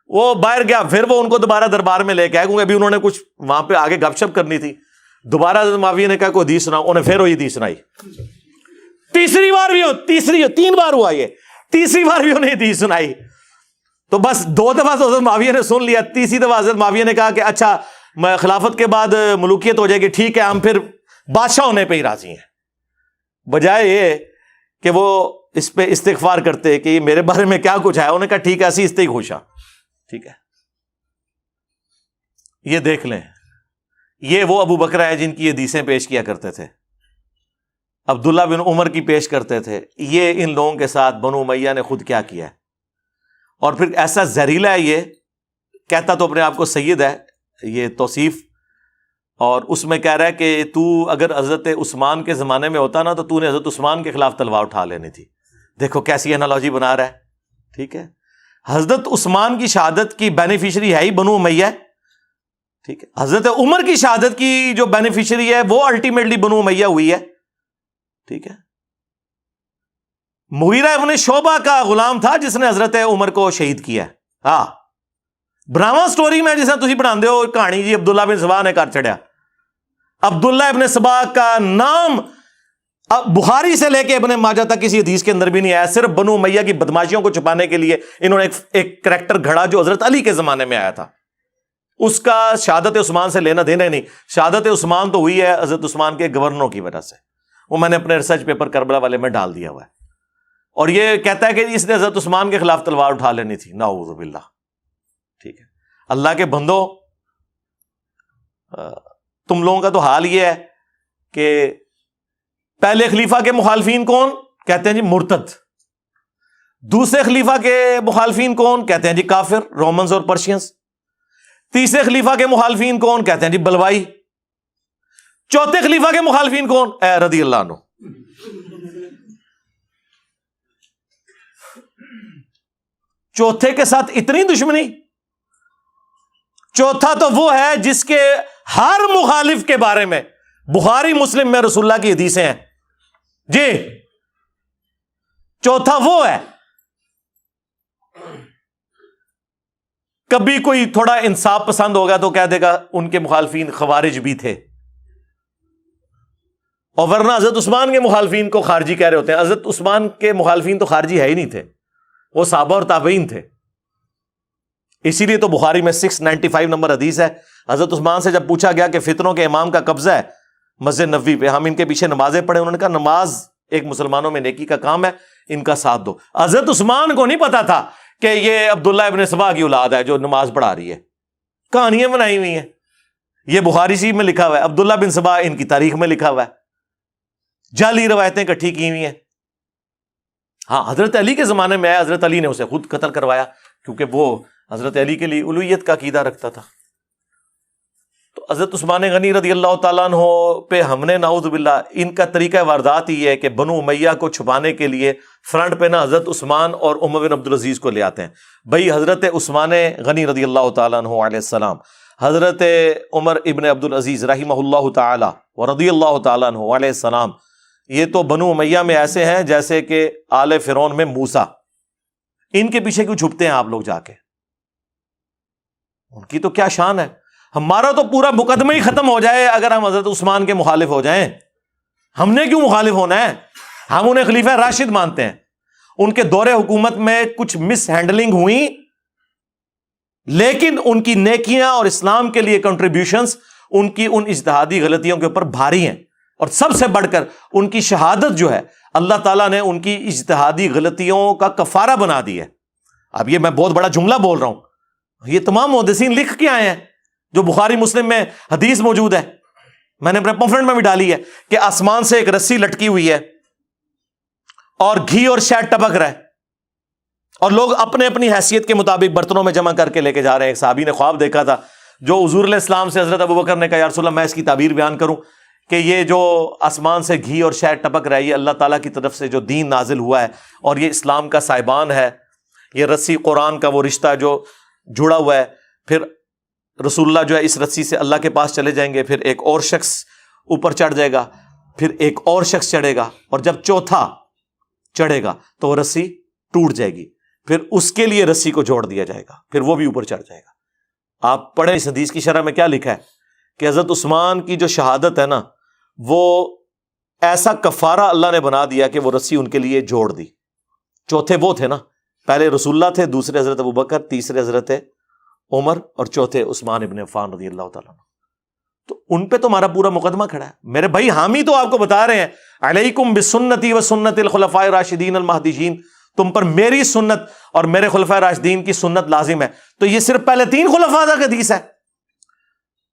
S1: وہ باہر گیا، پھر وہ ان کو دوبارہ دربار میں لے کے آئے کیونکہ ابھی انہوں نے کچھ وہاں پہ آگے گپ شپ کرنی تھی. دوبارہ حضرت معاویہ نے کہا کوئی حدیث سناؤ، انہیں پھر وہی حدیث سنائی. تیسری بار بھی 3 بار ہوا، یہ تیسری بار بھی انہیں حدیث سنائی. تو بس 2 دفعہ تو حضرت معاویہ نے سن لیا، تیسری دفعہ حضرت معاویہ نے کہا کہ اچھا خلافت کے بعد ملوکیت ہو جائے گی، ٹھیک ہے ہم پھر بادشاہ ہونے پہ ہی راضی ہیں، بجائے یہ کہ وہ اس پہ استغفار کرتے کہ یہ میرے بارے میں کیا کچھ ہے. انہوں نے کہا ٹھیک ہے اسی اس تے ہی خوش ہاں، ٹھیک ہے. یہ دیکھ لیں، یہ وہ ابو بکرہ ہے جن کی یہ حدیثیں پیش کیا کرتے تھے، عبداللہ بن عمر کی پیش کرتے تھے. یہ ان لوگوں کے ساتھ بنو امیہ نے خود کیا کیا ہے. اور پھر ایسا زہریلا ہے، یہ کہتا تو اپنے آپ کو سید ہے، یہ توصیف، اور اس میں کہہ رہا ہے کہ تو اگر حضرت عثمان کے زمانے میں ہوتا نا تو نے حضرت عثمان کے خلاف تلوار اٹھا لینی تھی. دیکھو کیسی انالوجی بنا رہا ہے. ٹھیک ہے، حضرت عثمان کی شہادت کی بینیفیشری ہے ہی بنو امیہ، ٹھیک ہے. حضرت عمر کی شہادت کی جو بینیفیشری ہے وہ الٹیمیٹلی بنو امیہ ہوئی ہے. ٹھیک ہے، مغیرہ ابن شعبہ کا غلام تھا جس نے حضرت عمر کو شہید کیا. ہاں براما سٹوری میں جسے تسی بنا دے ہو کہانی جی عبداللہ بن سبا نے کر چڑیا. عبداللہ ابن سبا کا نام بخاری سے لے کے ابن ماجہ تک کسی حدیث کے اندر بھی نہیں آیا. صرف بنو امیہ کی بدماشیوں کو چھپانے کے لیے انہوں نے ایک کریکٹر گھڑا جو حضرت علی کے زمانے میں آیا تھا. اس کا شہادت عثمان سے لینا دینا ہی نہیں. شہادت عثمان تو ہوئی ہے حضرت عثمان کے گورنروں کی وجہ سے. وہ میں نے اپنے ریسرچ پیپر کربلا والے میں ڈال دیا ہوا ہے. اور یہ کہتا ہے کہ اس نے حضرت عثمان کے خلاف تلوار اٹھا لینی تھی. نعوذ باللہ. ٹھیک ہے، اللہ کے بندو، تم لوگوں کا تو حال یہ ہے کہ پہلے خلیفہ کے مخالفین کون؟ کہتے ہیں جی مرتد. دوسرے خلیفہ کے مخالفین کون؟ کہتے ہیں جی کافر، رومنز اور پرشینز. تیسرے خلیفہ کے مخالفین کون؟ کہتے ہیں جی بلوائی. چوتھے خلیفہ کے مخالفین کون؟ اے رضی اللہ عنہ. چوتھے کے ساتھ اتنی دشمنی. چوتھا تو وہ ہے جس کے ہر مخالف کے بارے میں بخاری مسلم میں رسول اللہ کی حدیثیں ہیں. جی چوتھا وہ ہے. کبھی کوئی تھوڑا انصاف پسند ہوگا تو کہہ دے گا ان کے مخالفین خوارج بھی تھے، اور ورنہ حضرت عثمان کے مخالفین کو خارجی کہہ رہے ہوتے ہیں. حضرت عثمان کے مخالفین تو خارجی ہے ہی نہیں تھے، وہ صحابہ اور تابعین تھے. اسی لیے تو بخاری میں 695 نمبر حدیث ہے. حضرت عثمان سے جب پوچھا گیا کہ فتنوں کے امام کا قبضہ ہے مسجد نبوی پہ، ہم ان کے پیچھے نمازیں پڑھیں، انہوں نے کہا نماز ایک مسلمانوں میں نیکی کا کام ہے، ان کا ساتھ دو. حضرت عثمان کو نہیں پتا تھا کہ یہ عبداللہ ابن سبا کی اولاد ہے جو نماز پڑھا رہی ہے. کہانیاں بنائی ہوئی ہیں، یہ بخاری شریف میں لکھا ہوا ہے. عبداللہ بن سبا ان کی تاریخ میں لکھا ہوا ہے. جعلی روایتیں اکٹھی کی ہوئی ہیں. ہاں حضرت علی کے زمانے میں حضرت علی نے اسے خود قتل کروایا کیونکہ وہ حضرت علی کے لیے الوہیت کا عقیدہ رکھتا تھا. تو حضرت عثمان غنی رضی اللہ تعالیٰ عنہ پہ ہم نے نعوذ باللہ ان کا طریقہ واردات ہی ہے کہ بنو امیہ کو چھپانے کے لیے فرنٹ پہ نا حضرت عثمان اور عمر بن عبدالعزیز کو لے آتے ہیں. بھائی حضرت عثمان غنی رضی اللہ تعالیٰ عنہ علیہ السلام، حضرت عمر ابن عبدالعزیز رحمہ اللہ تعالیٰ و رضی اللہ تعالیٰ عنہ علیہ السلام، یہ تو بنو امیہ میں ایسے ہیں جیسے کہ آل فرعون میں موسیٰ. ان کے پیچھے کیوں چھپتے ہیں آپ لوگ جا کے؟ ان کی تو کیا شان ہے. ہمارا تو پورا مقدمہ ہی ختم ہو جائے اگر ہم حضرت عثمان کے مخالف ہو جائیں. ہم نے کیوں مخالف ہونا ہے؟ ہم انہیں خلیفہ راشد مانتے ہیں. ان کے دور حکومت میں کچھ مس ہینڈلنگ ہوئی، لیکن ان کی نیکیاں اور اسلام کے لیے کنٹریبیوشنز ان کی ان اجتہادی غلطیوں کے اوپر بھاری ہیں. اور سب سے بڑھ کر ان کی شہادت جو ہے اللہ تعالیٰ نے ان کی اجتہادی غلطیوں کا کفارہ بنا دی ہے. اب یہ میں بہت بڑا جملہ بول رہا ہوں، یہ تمام محدثین لکھ کے آئے ہیں جو بخاری مسلم میں حدیث موجود ہے. میں نے اپنے پمفلٹ میں بھی ڈالی ہے کہ آسمان سے ایک رسی لٹکی ہوئی ہے اور گھی اور شہد ٹپک رہا ہے. اور لوگ اپنے اپنی حیثیت کے مطابق برتنوں میں جمع کر کے لے کے جا رہے ہیں. ایک صحابی نے خواب دیکھا تھا جو حضور علیہ السلام سے حضرت ابوبکر نے کہا یا رسول اللہ میں اس کی تعبیر بیان کروں کہ یہ جو آسمان سے گھی اور شہد ٹپک رہا ہے یہ اللہ تعالیٰ کی طرف سے جو دین نازل ہوا ہے اور یہ اسلام کا سائبان ہے, یہ رسی قرآن کا وہ رشتہ جو جڑا ہوا ہے. پھر رسول اللہ جو ہے اس رسی سے اللہ کے پاس چلے جائیں گے, پھر ایک اور شخص اوپر چڑھ جائے گا, پھر ایک اور شخص چڑھے گا, اور جب چوتھا چڑھے گا تو وہ رسی ٹوٹ جائے گی, پھر اس کے لیے رسی کو جوڑ دیا جائے گا, پھر وہ بھی اوپر چڑھ جائے گا. آپ پڑھیں اس حدیث کی شرح میں کیا لکھا ہے کہ حضرت عثمان کی جو شہادت ہے نا وہ ایسا کفارہ اللہ نے بنا دیا کہ وہ رسی ان کے لیے جوڑ دی. چوتھے وہ تھے نا, پہلے رسول اللہ تھے, دوسرے حضرت ابوبکر, تیسرے حضرت عمر, اور چوتھے عثمان ابن عفان رضی اللہ تعالیٰ عنہ. تو ان پہ تو ہمارا پورا مقدمہ کھڑا ہے. میرے بھائی حامی تو آپ کو بتا رہے ہیں علیکم بسنتی و سنت الخلفاء الراشدین المہدیین, تم پر میری سنت اور میرے خلفاء راشدین کی سنت لازم ہے. تو یہ صرف پہلے 3 خلفاء کا حدیث ہے,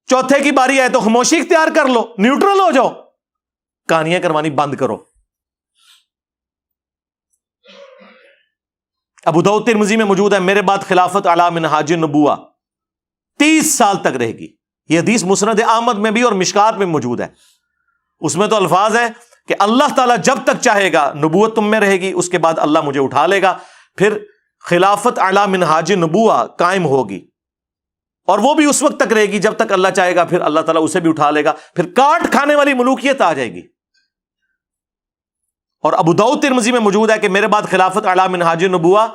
S1: چوتھے کی باری آئے تو خاموشی اختیار کر لو, نیوٹرل ہو جاؤ, کہانیاں کروانی بند کرو. ابو داؤد ترمذی میں موجود ہے میرے بعد خلافت علی منہاج النبوہ 30 سال تک رہے گی. یہ حدیث مسند احمد میں بھی اور مشکات میں موجود ہے. اس میں تو الفاظ ہیں کہ اللہ تعالیٰ جب تک چاہے گا نبوت تم میں رہے گی, اس کے بعد اللہ مجھے اٹھا لے گا, پھر خلافت علی منہاج النبوہ قائم ہوگی, اور وہ بھی اس وقت تک رہے گی جب تک اللہ چاہے گا, پھر اللہ تعالیٰ اسے بھی اٹھا لے گا, پھر کاٹ کھانے والی ملوکیت آ جائے گی. اور ابو داؤد ترمذی میں موجود ہے کہ میرے بعد خلافت علی منہاج النبوہ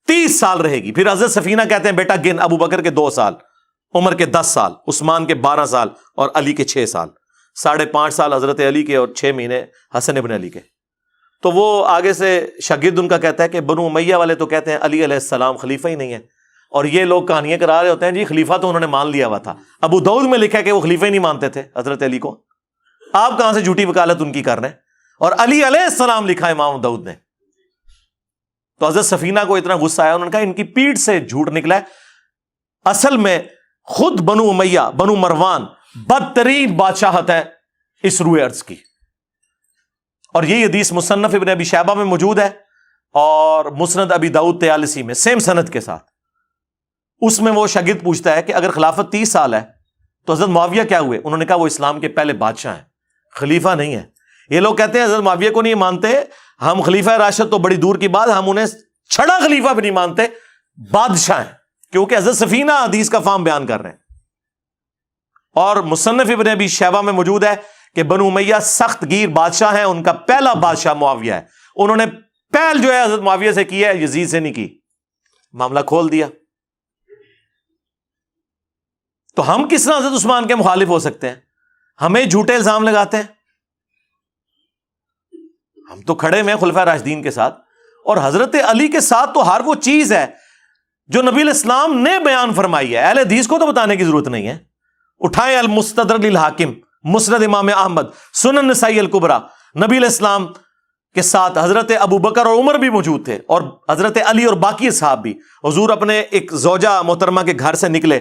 S1: 30 سال رہے گی. پھر حضرت سفینہ کہتے ہیں بیٹا گن, ابو بکر کے 2 سال, عمر کے 10 سال, عثمان کے 12 سال اور علی کے 6 سال, 5.5 سال حضرت علی کے اور 6 مہینے حسن ابن علی کے. تو وہ آگے سے شاگرد ان کا کہتا ہے کہ بنو امیہ والے تو کہتے ہیں علی علیہ السلام خلیفہ ہی نہیں ہے, اور یہ لوگ کہانیاں کرا رہے ہوتے ہیں جی خلیفہ تو انہوں نے مان لیا ہوا تھا. ابو داؤد میں لکھا ہے کہ وہ خلیفہ ہی نہیں مانتے تھے حضرت علی کو. آپ کہاں سے جھوٹی وکالت ان کی کر رہے ہیں؟ اور علی علیہ السلام لکھا ہے امام داؤد نے. تو حضرت سفینہ کو اتنا غصہ آیا, انہوں نے کہا ان کی پیٹھ سے جھوٹ نکلا ہے. اصل میں خود بنو امیہ, بنو مروان بدترین بادشاہت ہے اس روئے ارض کی. اور یہ حدیث مصنف ابن ابی شیبہ میں موجود ہے اور مسند ابی داؤد طیالسی میں سیم سند کے ساتھ. اس میں وہ شاگرد پوچھتا ہے کہ اگر خلافت 30 سال ہے تو حضرت معاویہ کیا ہوئے؟ انہوں نے کہا وہ اسلام کے پہلے بادشاہ ہیں, خلیفہ نہیں ہے. یہ لوگ کہتے ہیں حضرت معاویہ کو نہیں مانتے ہم, خلیفہ راشد تو بڑی دور کی بات, ہم انہیں چھڑا خلیفہ بھی نہیں مانتے, بادشاہ ہیں, کیونکہ حضرت سفینہ حدیث کا فہم بیان کر رہے ہیں. اور مصنف ابن ابی شیبہ میں موجود ہے کہ بنو امیہ سخت گیر بادشاہ ہیں, ان کا پہلا بادشاہ معاویہ ہے. انہوں نے پہل جو ہے حضرت معاویہ سے کی ہے, یزید سے نہیں کی, معاملہ کھول دیا. تو ہم کس طرح حضرت عثمان کے مخالف ہو سکتے ہیں؟ ہمیں جھوٹے الزام لگاتے ہیں. ہم تو کھڑے میں خلفاء راشدین کے ساتھ, اور حضرت علی کے ساتھ تو ہر وہ چیز ہے جو نبی علیہ السلام نے بیان فرمائی ہے. اہل حدیث کو تو بتانے کی ضرورت نہیں ہے. اٹھائیں المستدرک للحاکم, مسند امام احمد, سنن نسائی الکبریٰ, نبی علیہ السلام کے ساتھ حضرت ابو بکر اور عمر بھی موجود تھے, اور حضرت علی اور باقی اصحاب بھی. حضور اپنے ایک زوجہ محترمہ کے گھر سے نکلے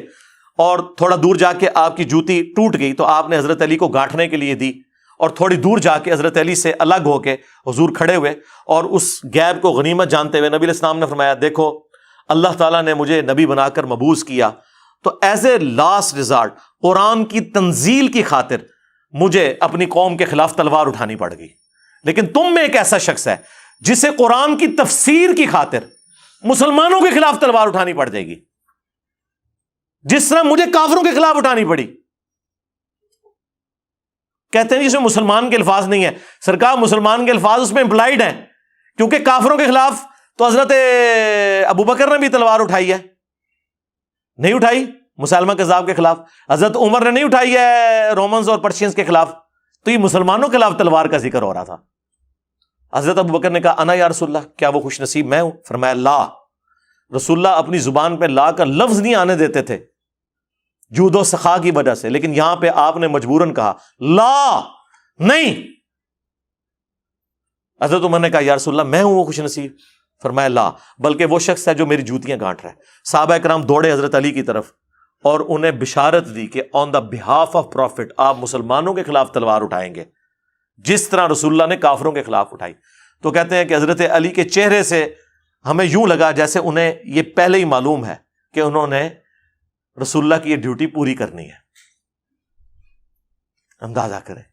S1: اور تھوڑا دور جا کے آپ کی جوتی ٹوٹ گئی تو آپ نے حضرت علی کو گانٹھنے کے لیے دی, اور تھوڑی دور جا کے حضرت علی سے الگ ہو کے حضور کھڑے ہوئے, اور اس غیب کو غنیمت جانتے ہوئے نبی علیہ السلام نے فرمایا دیکھو اللہ تعالیٰ نے مجھے نبی بنا کر مبعوث کیا, تو ایز اے لاسٹ ریزارٹ قرآن کی تنزیل کی خاطر مجھے اپنی قوم کے خلاف تلوار اٹھانی پڑ گئی. لیکن تم میں ایک ایسا شخص ہے جسے قرآن کی تفسیر کی خاطر مسلمانوں کے خلاف تلوار اٹھانی پڑ جائے گی, جس طرح مجھے کافروں کے خلاف اٹھانی پڑی. کہتے ہیں جس میں مسلمان کے الفاظ نہیں ہے. سرکار مسلمان کے الفاظ اس میں امپلائڈ ہیں, کیونکہ کافروں کے خلاف تو حضرت ابو بکر نے بھی تلوار اٹھائی ہے, نہیں اٹھائی مسلمہ کذاب کے خلاف. حضرت عمر نے نہیں اٹھائی ہے رومنز اور پرشینز کے خلاف. تو یہ مسلمانوں کے خلاف تلوار کا ذکر ہو رہا تھا. حضرت ابو بکر نے کہا انا یا رسول اللہ, کیا وہ خوش نصیب میں ہوں؟ فرمایا لا. رسول اللہ اپنی زبان پہ لا کا لفظ نہیں آنے دیتے تھے جود و سخا کی وجہ سے, لیکن یہاں پہ آپ نے مجبوراً کہا لا نہیں. حضرت عمر نے کہا یا رسول اللہ میں ہوں وہ خوش نصیب؟ فرمایا لا, بلکہ وہ شخص ہے جو میری جوتیاں گانٹ رہا ہے. صحابہ کرام دوڑے حضرت علی کی طرف اور انہیں بشارت دی کہ آن دا بہاف آف پروفٹ آپ مسلمانوں کے خلاف تلوار اٹھائیں گے جس طرح رسول اللہ نے کافروں کے خلاف اٹھائی. تو کہتے ہیں کہ حضرت علی کے چہرے سے ہمیں یوں لگا جیسے انہیں یہ پہلے ہی معلوم ہے کہ انہوں نے رسول اللہ کی یہ ڈیوٹی پوری کرنی ہے. اندازہ کریں,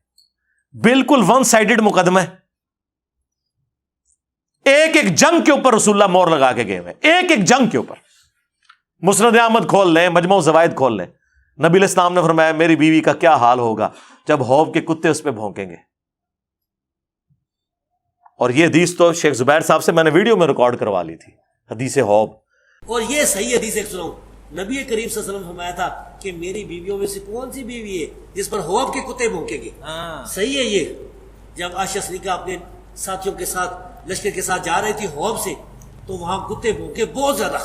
S1: بالکل ون سائیڈڈ مقدمہ ہے. ایک ایک جنگ کے اوپر رسول اللہ مور لگا کے گئے ہوئے, ایک ایک جنگ کے اوپر. مسند احمد کھول لیں, مجموع الزوائد کھول لیں, نبی علیہ السلام نے فرمایا میری بیوی کا کیا حال ہوگا جب حوض کے کتے اس پہ بھونکیں گے. اور یہ حدیث تو شیخ زبیر صاحب سے میں نے ویڈیو میں ریکارڈ کروا لی تھی, حدیث حوض.
S3: اور یہ صحیح حدیث ایک سناؤں, نبی کریم صلی اللہ علیہ وسلم فرمایا تھا کہ میری بیویوں میں سے کون سی بیوی ہے جس پر حوض کے کتے بھونکیں گے. صحیح ہے یہ. جب عائشہ صدیقہ اپنے ساتھیوں کے ساتھ لشکر کے ساتھ جا رہی تھی حوض سے, تو وہاں کتے بھونکے بہت زیادہ.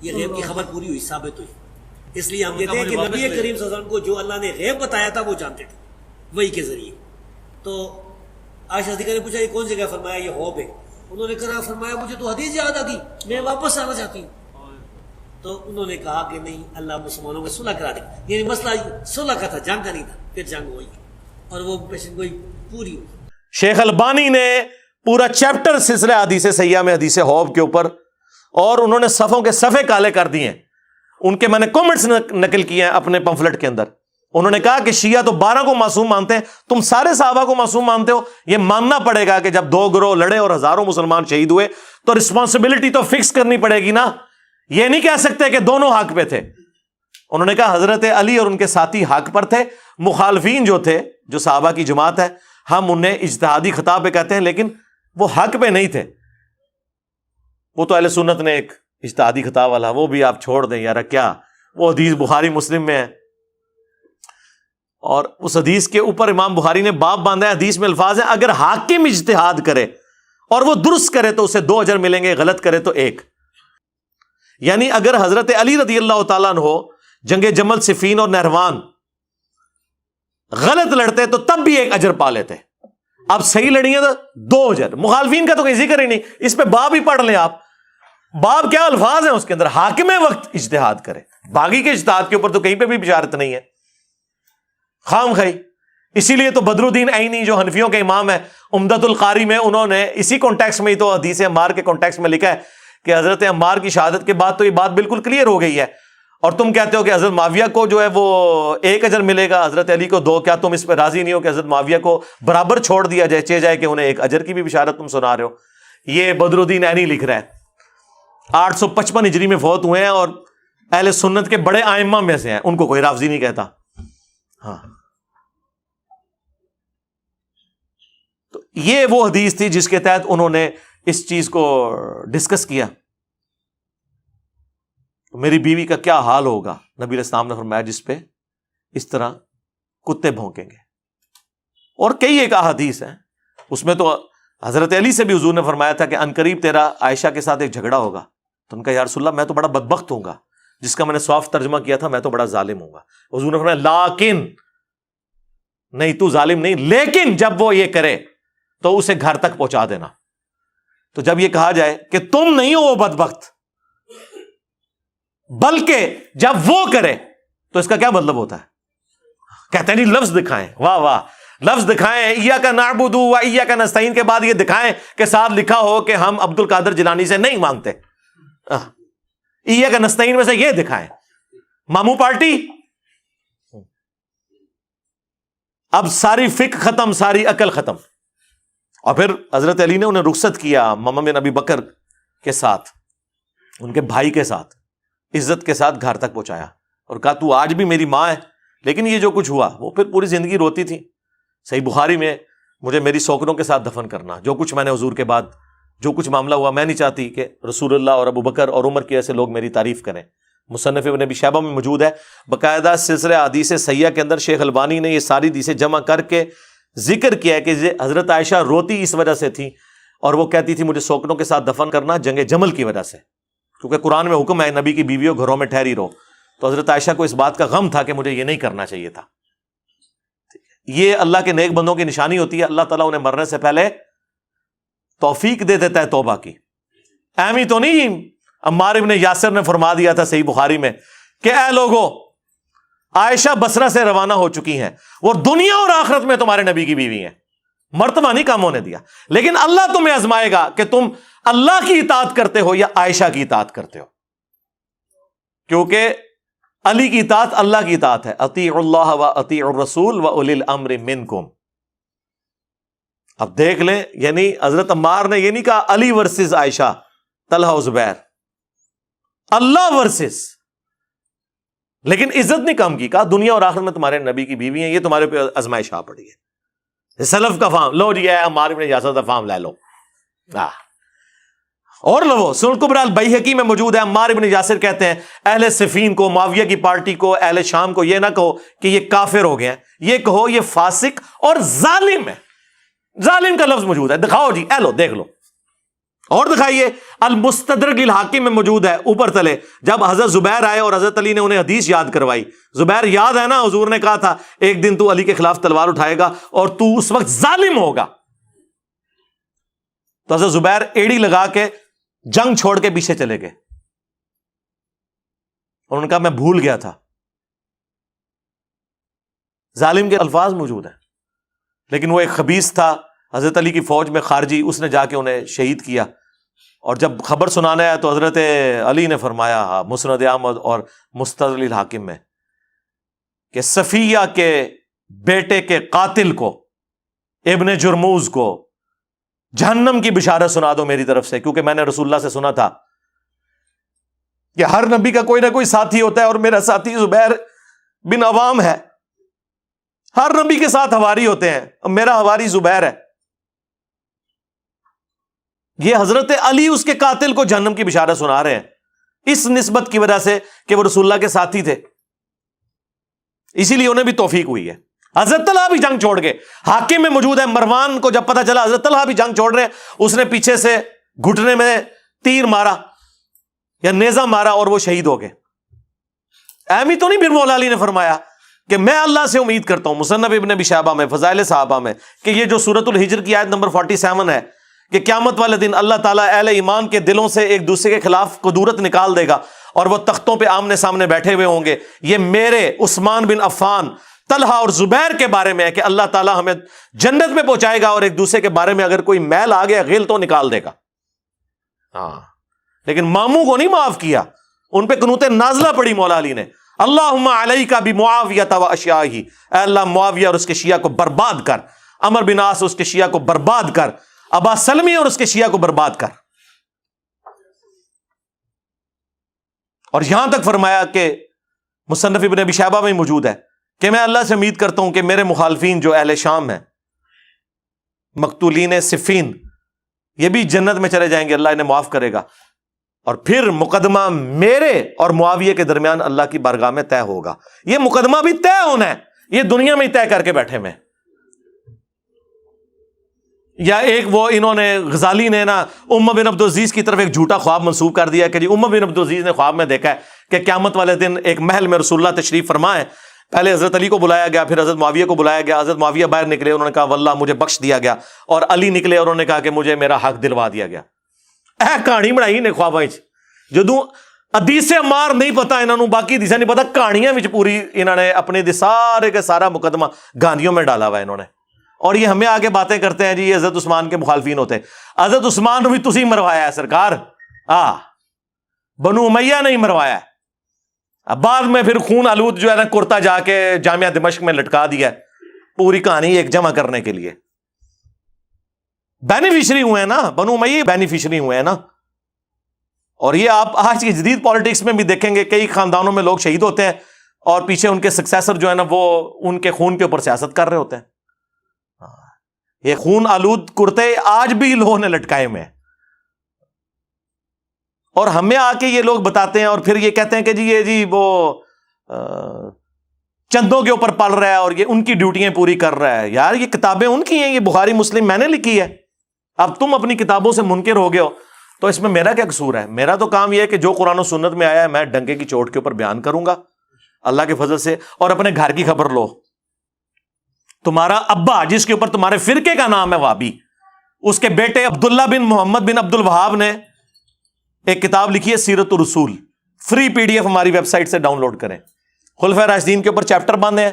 S3: یہ غیب کی خبر پوری ہوئی, ثابت ہوئی. اس لیے ہم کہتے ہیں کہ نبی کریم صلی اللہ علیہ وسلم کو جو اللہ نے غیب بتایا تھا وہ جانتے تھے وہی کے ذریعے. تو عائشہ صدیقہ نے پوچھا یہ کون سی جگہ؟ فرمایا یہ حوض ہے. انہوں نے کہا فرمایا مجھے تو حدیث یاد آ گئی, میں واپس آنا چاہتی ہوں. تو انہوں نے کہا کہ نہیں, اللہ مسلمانوں میں صلح کرا دی. یعنی مسئلہ صلح کا تھا, جنگ کا نہیں تھا. پھر جنگ ہوئی اور وہ پیشن گوئی پوری ہوئی.
S1: شیخ البانی نے پورا چیپٹر سلسلہ حدیث صحیحہ میں حدیث حوض کے اوپر, اور انہوں نے صفوں کے صفحے کالے کر دیے ہیں. ان کے میں نے کامنٹس نقل کیے ہیں اپنے پمفلٹ کے اندر. انہوں نے کہا کہ شیعہ تو 12 کو معصوم مانتے ہیں, تم سارے صحابہ کو معصوم مانتے ہو. یہ ماننا پڑے گا کہ جب 2 گروہ لڑے اور ہزاروں مسلمان شہید ہوئے تو رسپانسبلٹی تو فکس کرنی پڑے گی نا. یہ نہیں کہہ سکتے کہ دونوں حق پہ تھے. انہوں نے کہا حضرت علی اور ان کے ساتھی حق پر تھے, مخالفین جو تھے, جو صحابہ کی جماعت ہے, ہم انہیں اجتہادی خطا پہ کہتے ہیں, لیکن وہ حق پہ نہیں تھے. وہ تو اہل سنت نے ایک اجتہادی خطا والا, وہ بھی آپ چھوڑ دیں یار, کیا وہ حدیث بخاری مسلم میں ہے, اور اس حدیث کے اوپر امام بخاری نے باب باندھا ہے. حدیث میں الفاظ ہیں اگر حاکم اجتہاد کرے اور وہ درست کرے تو اسے 2 اجر ملیں گے, غلط کرے تو 1. یعنی اگر حضرت علی رضی اللہ تعالیٰ عنہ جنگ جمل, صفین اور نہروان غلط لڑتے تو تب بھی 1 اجر پا لیتے. اب صحیح لڑی ہیں تو 2 اجر. مخالفین کا تو کوئی ذکر ہی نہیں, اس پہ باب ہی پڑھ لیں آپ. باب کیا الفاظ ہیں اس کے اندر, حاکم وقت اجتہاد کرے. باغی کے اجتہاد کے اوپر تو کہیں پہ بھی بشارت نہیں ہے, خام خائی. اسی لیے تو بدر الدین عینی جو حنفیوں کے امام ہے, عمدۃ القاری میں انہوں نے اسی کانٹیکس میں ہی تو حدیث عمار کے کانٹیکس میں لکھا ہے کہ حضرت عمار کی شہادت کے بعد تو یہ بات بالکل کلیئر ہو گئی ہے, اور تم کہتے ہو کہ حضرت معاویہ کو جو ہے وہ 1 اجر ملے گا, حضرت علی کو 2. کیا تم اس پہ راضی نہیں ہو کہ حضرت معاویہ کو برابر چھوڑ دیا جائے, چہ جائے کہ انہیں 1 اجر کی بھی بشارت تم سنا رہے ہو؟ یہ بدر الدین عینی لکھ رہا ہے, 855 ہجری میں فوت ہوئے ہیں, اور اہل سنت کے بڑے ائمہ میں سے ہیں, ان کو کوئی رافضی نہیں کہتا. ہاں, تو یہ وہ حدیث تھی جس کے تحت انہوں نے اس چیز کو ڈسکس کیا. میری بیوی کا کیا حال ہوگا, نبی علیہ السلام نے فرمایا جس پہ اس طرح کتے بھونکیں گے. اور کئی ایک احادیث ہیں, اس میں تو حضرت علی سے بھی حضور نے فرمایا تھا کہ عنقریب تیرا عائشہ کے ساتھ ایک جھگڑا ہوگا. تو ان کا یا رسول اللہ میں تو بڑا بدبخت ہوں گا, جس کا میں نے صاف ترجمہ کیا تھا میں تو بڑا ظالم ہوں گا. حضور نے فرمایا لیکن نہیں, تو ظالم نہیں, لیکن جب وہ یہ کرے تو اسے گھر تک پہنچا دینا. تو جب یہ کہا جائے کہ تم نہیں ہو وہ بدبخت, بلکہ جب وہ کرے, تو اس کا کیا مطلب ہوتا ہے؟ کہتے ہیں نہیں لفظ دکھائیں, واہ واہ, لفظ دکھائیں, ایاک نعبد و ایاک نستعین کے بعد یہ دکھائیں کہ ساتھ لکھا ہو کہ ہم عبد القادر جیلانی سے نہیں مانگتے. ایاک نستعین میں سے یہ دکھائیں. ماموں پارٹی, اب ساری فکر ختم, ساری عقل ختم. اور پھر حضرت علی نے انہیں رخصت کیا ماما بن ابی بکر کے ساتھ, ان کے بھائی کے ساتھ, عزت کے ساتھ گھر تک پہنچایا, اور کہا تو آج بھی میری ماں ہے, لیکن یہ جو کچھ ہوا, وہ پھر پوری زندگی روتی تھی. صحیح بخاری میں مجھے میری سوکنوں کے ساتھ دفن کرنا, جو کچھ میں نے حضور کے بعد جو کچھ معاملہ ہوا, میں نہیں چاہتی کہ رسول اللہ اور ابو بکر اور عمر کے ایسے لوگ میری تعریف کریں. مصنف ابن ابی شیبہ میں موجود ہے, باقاعدہ سلسلہ حدیث صحیحہ کے اندر شیخ البانی نے یہ ساری حدیثیں جمع کر کے ذکر کیا ہے کہ حضرت عائشہ روتی اس وجہ سے تھی, اور وہ کہتی تھی مجھے سوکنوں کے ساتھ دفن کرنا جنگ جمل کی وجہ سے, کیونکہ قرآن میں حکم ہے نبی کی بیویوں گھروں میں ٹھہری رہو. تو حضرت عائشہ کو اس بات کا غم تھا کہ مجھے یہ نہیں کرنا چاہیے تھا. یہ اللہ کے نیک بندوں کی نشانی ہوتی ہے, اللہ تعالیٰ انہیں مرنے سے پہلے توفیق دے دیتا ہے توبہ کی. ایمی تو نہیں عمار ابن یاسر نے فرما دیا تھا صحیح بخاری میں کہ اے لوگو, عائشہ بصرہ سے روانہ ہو چکی ہیں, وہ دنیا اور آخرت میں تمہارے نبی کی بیوی ہیں. مرتبہ نہیں کم ہونے دیا. لیکن اللہ تمہیں آزمائے گا کہ تم اللہ کی اطاعت کرتے ہو یا عائشہ کی اطاعت کرتے ہو, کیونکہ علی کی اطاعت اللہ کی اطاعت ہے. اطیعوا اللہ و اطیعوا الرسول و اولی الامر منکم. اب دیکھ لیں, یعنی حضرت عمار نے یہ نہیں کہا علی ورسز عائشہ, طلحہ و زبیر, اللہ ورسز, لیکن عزت نہیں کم کی, کہا دنیا اور آخرت میں تمہارے نبی کی بیوی ہیں, یہ تمہارے پہ آزمائش آ پڑی ہے. سلف کا فام لو جی, عمار بن یاسر کا فام لے لو. اور لو سنن کبری البیہقی میں موجود ہے, عمار بن یاسر کہتے ہیں اہل صفین کو, معاویہ کی پارٹی کو, اہل شام کو یہ نہ کہو کہ یہ کافر ہو گئے ہیں, یہ کہو یہ فاسق اور ظالم ہے. ظالم کا لفظ موجود ہے, دکھاؤ جی, اے لو دیکھ لو. اور دکھائیے, المستدرک للحاکم میں موجود ہے اوپر تلے, جب حضرت زبیر آئے اور حضرت علی نے انہیں حدیث یاد کروائی. زبیر یاد ہے نا, حضور نے کہا تھا ایک دن تو علی کے خلاف تلوار اٹھائے گا اور تو اس وقت ظالم ہوگا. تو حضرت زبیر ایڑی لگا کے جنگ چھوڑ کے پیچھے چلے گئے, اور انہوں نے کہا میں بھول گیا تھا. ظالم کے الفاظ موجود ہیں, لیکن وہ ایک خبیث تھا حضرت علی کی فوج میں خارجی, اس نے جا کے انہیں شہید کیا. اور جب خبر سنانے آیا تو حضرت علی نے فرمایا مسند احمد اور مستدرک للحاکم میں کہ صفیہ کے بیٹے کے قاتل کو, ابن جرموز کو, جہنم کی بشارت سنا دو میری طرف سے, کیونکہ میں نے رسول اللہ سے سنا تھا کہ ہر نبی کا کوئی نہ کوئی ساتھی ہوتا ہے, اور میرا ساتھی زبیر بن عوام ہے. ہر نبی کے ساتھ حواری ہوتے ہیں, میرا حواری زبیر ہے. یہ حضرت علی اس کے قاتل کو جہنم کی بشارت سنا رہے ہیں, اس نسبت کی وجہ سے کہ وہ رسول اللہ کے ساتھی تھے, اسی لیے انہیں بھی توفیق ہوئی ہے. حضرت طلحہ بھی جنگ چھوڑ گئے. حاکم میں موجود ہے, مروان کو جب پتا چلا حضرت طلحہ بھی جنگ چھوڑ رہے ہیں, اس نے پیچھے سے گھٹنے میں تیر مارا یا نیزہ مارا اور وہ شہید ہو گئے. اہمی تو نہیں پھر مولا علی نے فرمایا کہ میں اللہ سے امید کرتا ہوں, مصنف ابن ابی شیبہ میں فضائل صحابہ میں, کہ یہ جو سورۃ الحجر کی آیت نمبر 47 ہے کہ قیامت والے دن اللہ تعالیٰ اہل ایمان کے دلوں سے ایک دوسرے کے خلاف قدورت نکال دے گا اور وہ تختوں پہ آمنے سامنے بیٹھے ہوئے ہوں گے. یہ میرے عثمان بن عفان, طلحہ اور زبیر کے بارے میں ہے کہ اللہ تعالیٰ ہمیں جنت میں پہنچائے گا, اور ایک دوسرے کے بارے میں اگر کوئی میل آ گیا غل تو نکال دے گا. ہاں, لیکن ماموں کو نہیں معاف کیا, ان پہ قنوت نازلہ پڑی مولا علی نے, اللہم علیک بمعاویہ و اشیاءہ, اے اللہ معاویہ اور اس کے شیعہ کو برباد کر, عمر بن عاص اس کے شیعہ کو برباد کر, ابا سلمی اور اس کے شیعہ کو برباد کر. اور یہاں تک فرمایا کہ مصنف ابن ابی شیبہ میں موجود ہے کہ میں اللہ سے امید کرتا ہوں کہ میرے مخالفین جو اہل شام ہیں, مقتولین صفین, یہ بھی جنت میں چلے جائیں گے, اللہ انہیں معاف کرے گا. اور پھر مقدمہ میرے اور معاویہ کے درمیان اللہ کی بارگاہ میں طے ہوگا. یہ مقدمہ بھی طے ہونا ہے, یہ دنیا میں ہی طے کر کے بیٹھے میں. یا ایک وہ انہوں نے, غزالی نے نا ام بن عبدالعزیز کی طرف ایک جھوٹا خواب منسوب کر دیا کہ جی ام بن عبدالعزیز نے خواب میں دیکھا ہے کہ قیامت والے دن ایک محل میں رسول اللہ تشریف فرمائے. پہلے حضرت علی کو بلایا گیا, پھر حضرت معاویہ کو بلایا گیا. حضرت معاویہ باہر نکلے, انہوں نے کہا واللہ مجھے بخش دیا گیا, اور علی نکلے, انہوں نے کہا کہ مجھے میرا حق دلوا دیا گیا. کہانی بنائی نے خواباں جدوں حدیث عمار نہیں پتا انہوں نے, باقی حدیثیں نہیں پتا, کہانیاں وچ پوری انہوں نے اپنے سارے کے سارا مقدمہ گاندیوں میں ڈالا ہوا ہے انہوں نے. اور یہ ہمیں آگے باتیں کرتے ہیں جی یہ حضرت عثمان کے مخالفین ہوتے ہیں. حضرت عثمان بھی تسی مروایا ہے سرکار, بنو امیہ نہیں مروایا ہے. اب بعد میں پھر خون آلود جو ہے نا کرتا جا کے جامعہ دمشق میں لٹکا دیا ہے, پوری کہانی ایک جمع کرنے کے لیے. بینیفیشری ہوئے ہیں نا, بنو امیہ بینیفیشری ہوئے ہیں نا. اور یہ آپ آج کی جدید پالیٹکس میں بھی دیکھیں گے, کئی خاندانوں میں لوگ شہید ہوتے ہیں اور پیچھے ان کے سکسیسر جو ہے نا وہ ان کے خون کے اوپر سیاست کر رہے ہوتے ہیں. یہ خون آلود کرتے آج بھی لوگوں نے لٹکائے میں, اور ہمیں آ کے یہ لوگ بتاتے ہیں اور پھر یہ کہتے ہیں کہ جی یہ جی وہ چندوں کے اوپر پل رہا ہے اور یہ ان کی ڈیوٹیاں پوری کر رہا ہے. یار یہ کتابیں ان کی ہیں, یہ بخاری مسلم میں نے لکھی ہے. اب تم اپنی کتابوں سے منکر ہو گئے ہو تو اس میں میرا کیا قصور ہے؟ میرا تو کام یہ ہے کہ جو قرآن و سنت میں آیا ہے میں ڈنکے کی چوٹ کے اوپر بیان کروں گا اللہ کے فضل سے. اور اپنے گھر کی خبر لو, تمہارا ابا جس کے اوپر تمہارے فرقے کا نام ہے وہابی, اس کے بیٹے عبداللہ بن محمد بن عبد الوہاب نے ایک کتاب لکھی ہے سیرت الرسول, فری PDF ہماری ویب سائٹ سے ڈاؤن لوڈ کریں. خلفائے راشدین کے اوپر چیپٹر باندھے ہیں,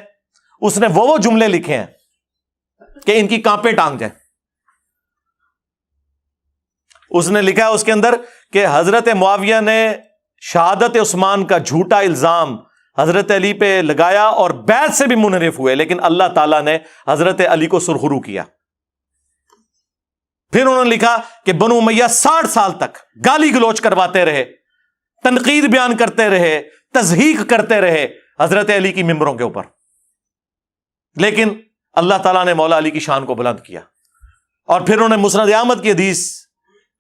S1: اس نے وہ جملے لکھے ہیں کہ ان کی کانپیں ٹانگ جائیں. اس نے لکھا ہے اس کے اندر کہ حضرت معاویہ نے شہادت عثمان کا جھوٹا الزام حضرت علی پہ لگایا اور بیعت سے بھی منحرف ہوئے، لیکن اللہ تعالیٰ نے حضرت علی کو سرخرو کیا. پھر انہوں نے لکھا کہ بنو امیہ 60 سال تک گالی گلوچ کرواتے رہے، تنقید بیان کرتے رہے، تضحیق کرتے رہے حضرت علی کی ممبروں کے اوپر، لیکن اللہ تعالیٰ نے مولا علی کی شان کو بلند کیا. اور پھر انہوں نے مسند احمد کی حدیث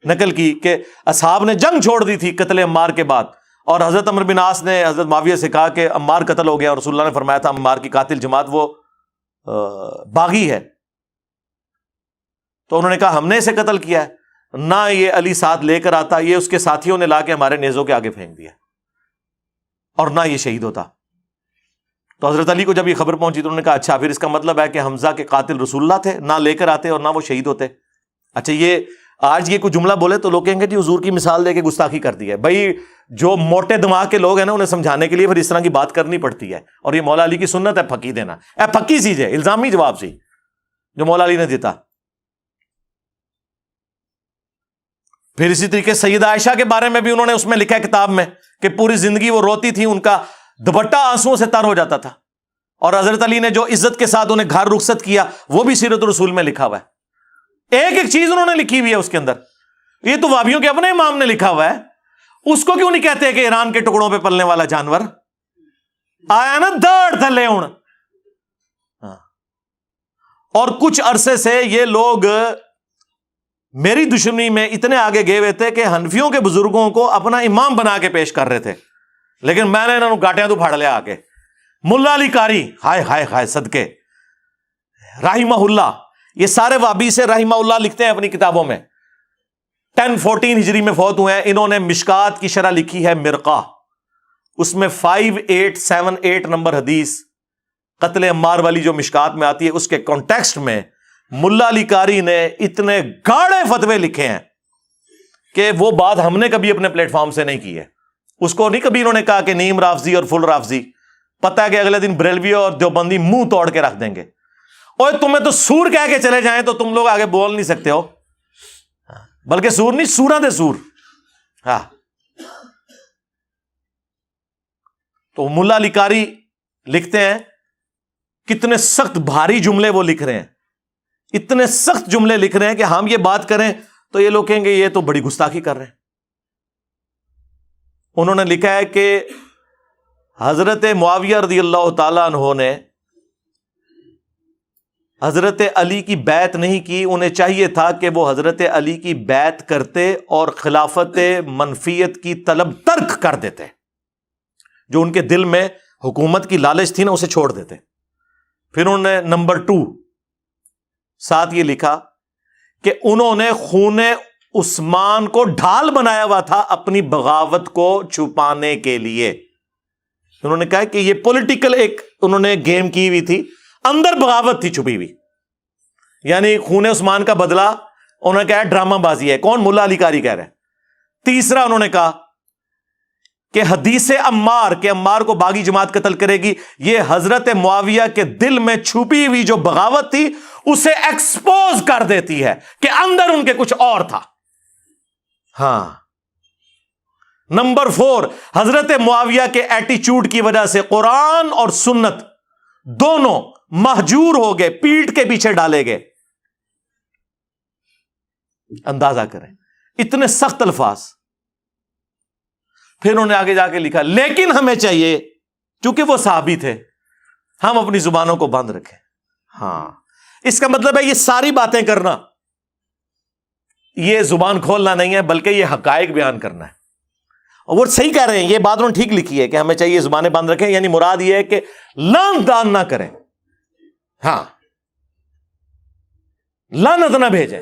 S1: نقل کی کہ اصحاب نے جنگ چھوڑ دی تھی قتل عمار کے بعد، اور حضرت عمرو بن عاص نے حضرت معاویہ سے کہا کہ عمار قتل ہو گیا، اور رسول اللہ نے فرمایا تھا عمار کی قاتل جماعت وہ باغی ہے. تو انہوں نے کہا ہم نے اسے قتل کیا ہے، نہ یہ علی ساتھ لے کر آتا، یہ اس کے ساتھیوں نے لا کے ہمارے نیزوں کے آگے پھینک دیا، اور نہ یہ شہید ہوتا. تو حضرت علی کو جب یہ خبر پہنچی تو انہوں نے کہا اچھا پھر اس کا مطلب ہے کہ حمزہ کے قاتل رسول اللہ تھے، نہ لے کر آتے اور نہ وہ شہید ہوتے. اچھا یہ آج یہ کوئی جملہ بولے تو لوگ کہیں گے جی حضور کی مثال دے کے گستاخی کر دی ہے. بھائی جو موٹے دماغ کے لوگ ہیں نا انہیں سمجھانے کے لیے پھر اس طرح کی بات کرنی پڑتی ہے، اور یہ مولا علی کی سنت ہے پھکی دینا. پھکی چیز ہے، الزامی جواب سی جو مولا علی نے دیتا. پھر اسی طریقے سیدہ عائشہ کے بارے میں بھی انہوں نے اس میں لکھا ہے کتاب میں کہ پوری زندگی وہ روتی تھی، ان کا دوپٹہ آنسوؤں سے تر ہو جاتا تھا، اور حضرت علی نے جو عزت کے ساتھ انہیں گھر رخصت کیا وہ بھی سیرت الرسول میں لکھا ہوا ہے. ایک ایک چیز انہوں نے لکھی ہوئی ہے اس کے اندر. یہ تو وابیوں کے اپنے امام نے لکھا ہوا ہے، اس کو کیوں نہیں کہتے کہ ایران کے ٹکڑوں پہ پلنے والا جانور آیا نا داڑھ تھلے ہوں. اور کچھ عرصے سے یہ لوگ میری دشمنی میں اتنے آگے گئے ہوئے تھے کہ حنفیوں کے بزرگوں کو اپنا امام بنا کے پیش کر رہے تھے، لیکن میں نے انہوں گاٹیاں تو پھاڑ لیا آ کے. ملا علی قاری ہائے ہائے ہائے صدقے رحمہ اللہ، یہ سارے وابی سے رحمہ اللہ لکھتے ہیں اپنی کتابوں میں. 1014 ہجری میں فوت ہوئے ہیں. انہوں نے مشکات کی شرح لکھی ہے مرقہ، اس میں 5878 نمبر حدیث قتل عمار والی جو مشکات میں آتی ہے اس کے کانٹیکسٹ میں ملا علی قاری نے اتنے گاڑے فتوے لکھے ہیں کہ وہ بات ہم نے کبھی اپنے پلیٹ فارم سے نہیں کی ہے. اس کو نہیں کبھی انہوں نے کہا کہ نیم رافضی اور فل رافضی، پتہ ہے کہ اگلے دن بریلوی اور دیوبندی منہ توڑ کے رکھ دیں گے. اور تمہیں تو سور کہہ کے چلے جائیں تو تم لوگ آگے بول نہیں سکتے ہو، بلکہ سور نہیں سوراں دے سور. ہاں تو ملا علی قاری لکھتے ہیں، کتنے سخت بھاری جملے وہ لکھ رہے ہیں، اتنے سخت جملے لکھ رہے ہیں کہ ہم یہ بات کریں تو یہ لوگ کہیں گے یہ تو بڑی گستاخی کر رہے ہیں. انہوں نے لکھا ہے کہ حضرت معاویہ رضی اللہ تعالیٰ عنہ نے حضرت علی کی بیعت نہیں کی، انہیں چاہیے تھا کہ وہ حضرت علی کی بیعت کرتے اور خلافت منفیت کی طلب ترک کر دیتے، جو ان کے دل میں حکومت کی لالچ تھی نا اسے چھوڑ دیتے. پھر انہوں نے نمبر 2 ساتھ یہ لکھا کہ انہوں نے خون عثمان کو ڈھال بنایا ہوا تھا اپنی بغاوت کو چھپانے کے لیے. انہوں نے کہا کہ یہ پولیٹیکل ایک انہوں نے گیم کی ہوئی تھی، اندر بغاوت تھی چھپی ہوئی، یعنی خون عثمان کا بدلہ انہوں نے کہا ڈرامہ بازی ہے. کون؟ ملا علی قاری کہہ رہے ہیں. تیسرا انہوں نے کہا کہ حدیث عمار کہ عمار کو باغی جماعت قتل کرے گی، یہ حضرت معاویہ کے دل میں چھپی ہوئی جو بغاوت تھی اسے ایکسپوز کر دیتی ہے کہ اندر ان کے کچھ اور تھا. ہاں. نمبر 4 حضرت معاویہ کے ایٹیچیوڈ کی وجہ سے قرآن اور سنت دونوں مہجور ہو گئے، پیٹ کے پیچھے ڈالے گئے. اندازہ کریں اتنے سخت الفاظ. پھر انہوں نے آگے جا کے لکھا لیکن ہمیں چاہیے چونکہ وہ صحابی تھے ہم اپنی زبانوں کو بند رکھیں. ہاں اس کا مطلب ہے یہ ساری باتیں کرنا یہ زبان کھولنا نہیں ہے، بلکہ یہ حقائق بیان کرنا ہے. اور وہ صحیح کہہ رہے ہیں، یہ بات انہوں نے ٹھیک لکھی ہے کہ ہمیں چاہیے زبانیں بند رکھیں، یعنی مراد یہ ہے کہ لان دان نہ کریں، ہاں لعنت نہ بھیجیں،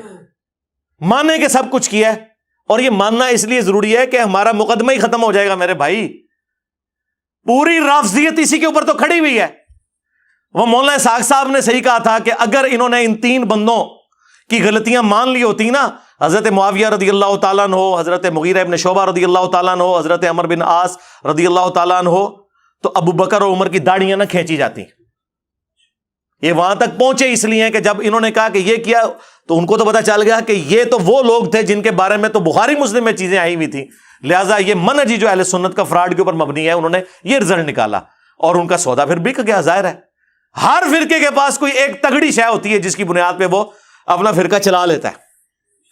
S1: مانے کہ سب کچھ کیا ہے. اور یہ ماننا اس لیے ضروری ہے کہ ہمارا مقدمہ ہی ختم ہو جائے گا میرے بھائی. پوری رافضیت اسی کے اوپر تو کھڑی ہوئی ہے. وہ مولانا اسحاق صاحب نے صحیح کہا تھا کہ اگر انہوں نے ان 3 بندوں کی غلطیاں مان لی ہوتی نا، حضرت معاویہ رضی اللہ تعالیٰ عنہ، حضرت مغیرہ ابن شعبہ رضی اللہ تعالیٰ عنہ، حضرت عمرو بن عاص رضی اللہ تعالیٰ عنہ، تو ابو بکر اور عمر کی داڑیاں نہ کھینچی جاتی. یہ وہاں تک پہنچے اس لیے کہ جب انہوں نے کہا کہ یہ کیا تو ان کو تو پتا چل گیا کہ یہ تو وہ لوگ تھے جن کے بارے میں تو بخاری مسلم میں چیزیں آئی ہوئی تھیں، لہٰذا یہ منہج جو اہل سنت کا فراڈ کے اوپر مبنی ہے، انہوں نے یہ رزلٹ نکالا اور ان کا سودا پھر بک گیا۔ ظاہر ہے ہر فرقے کے پاس کوئی ایک تگڑی شے ہوتی ہے جس کی بنیاد پہ وہ اپنا فرقہ چلا لیتا ہے۔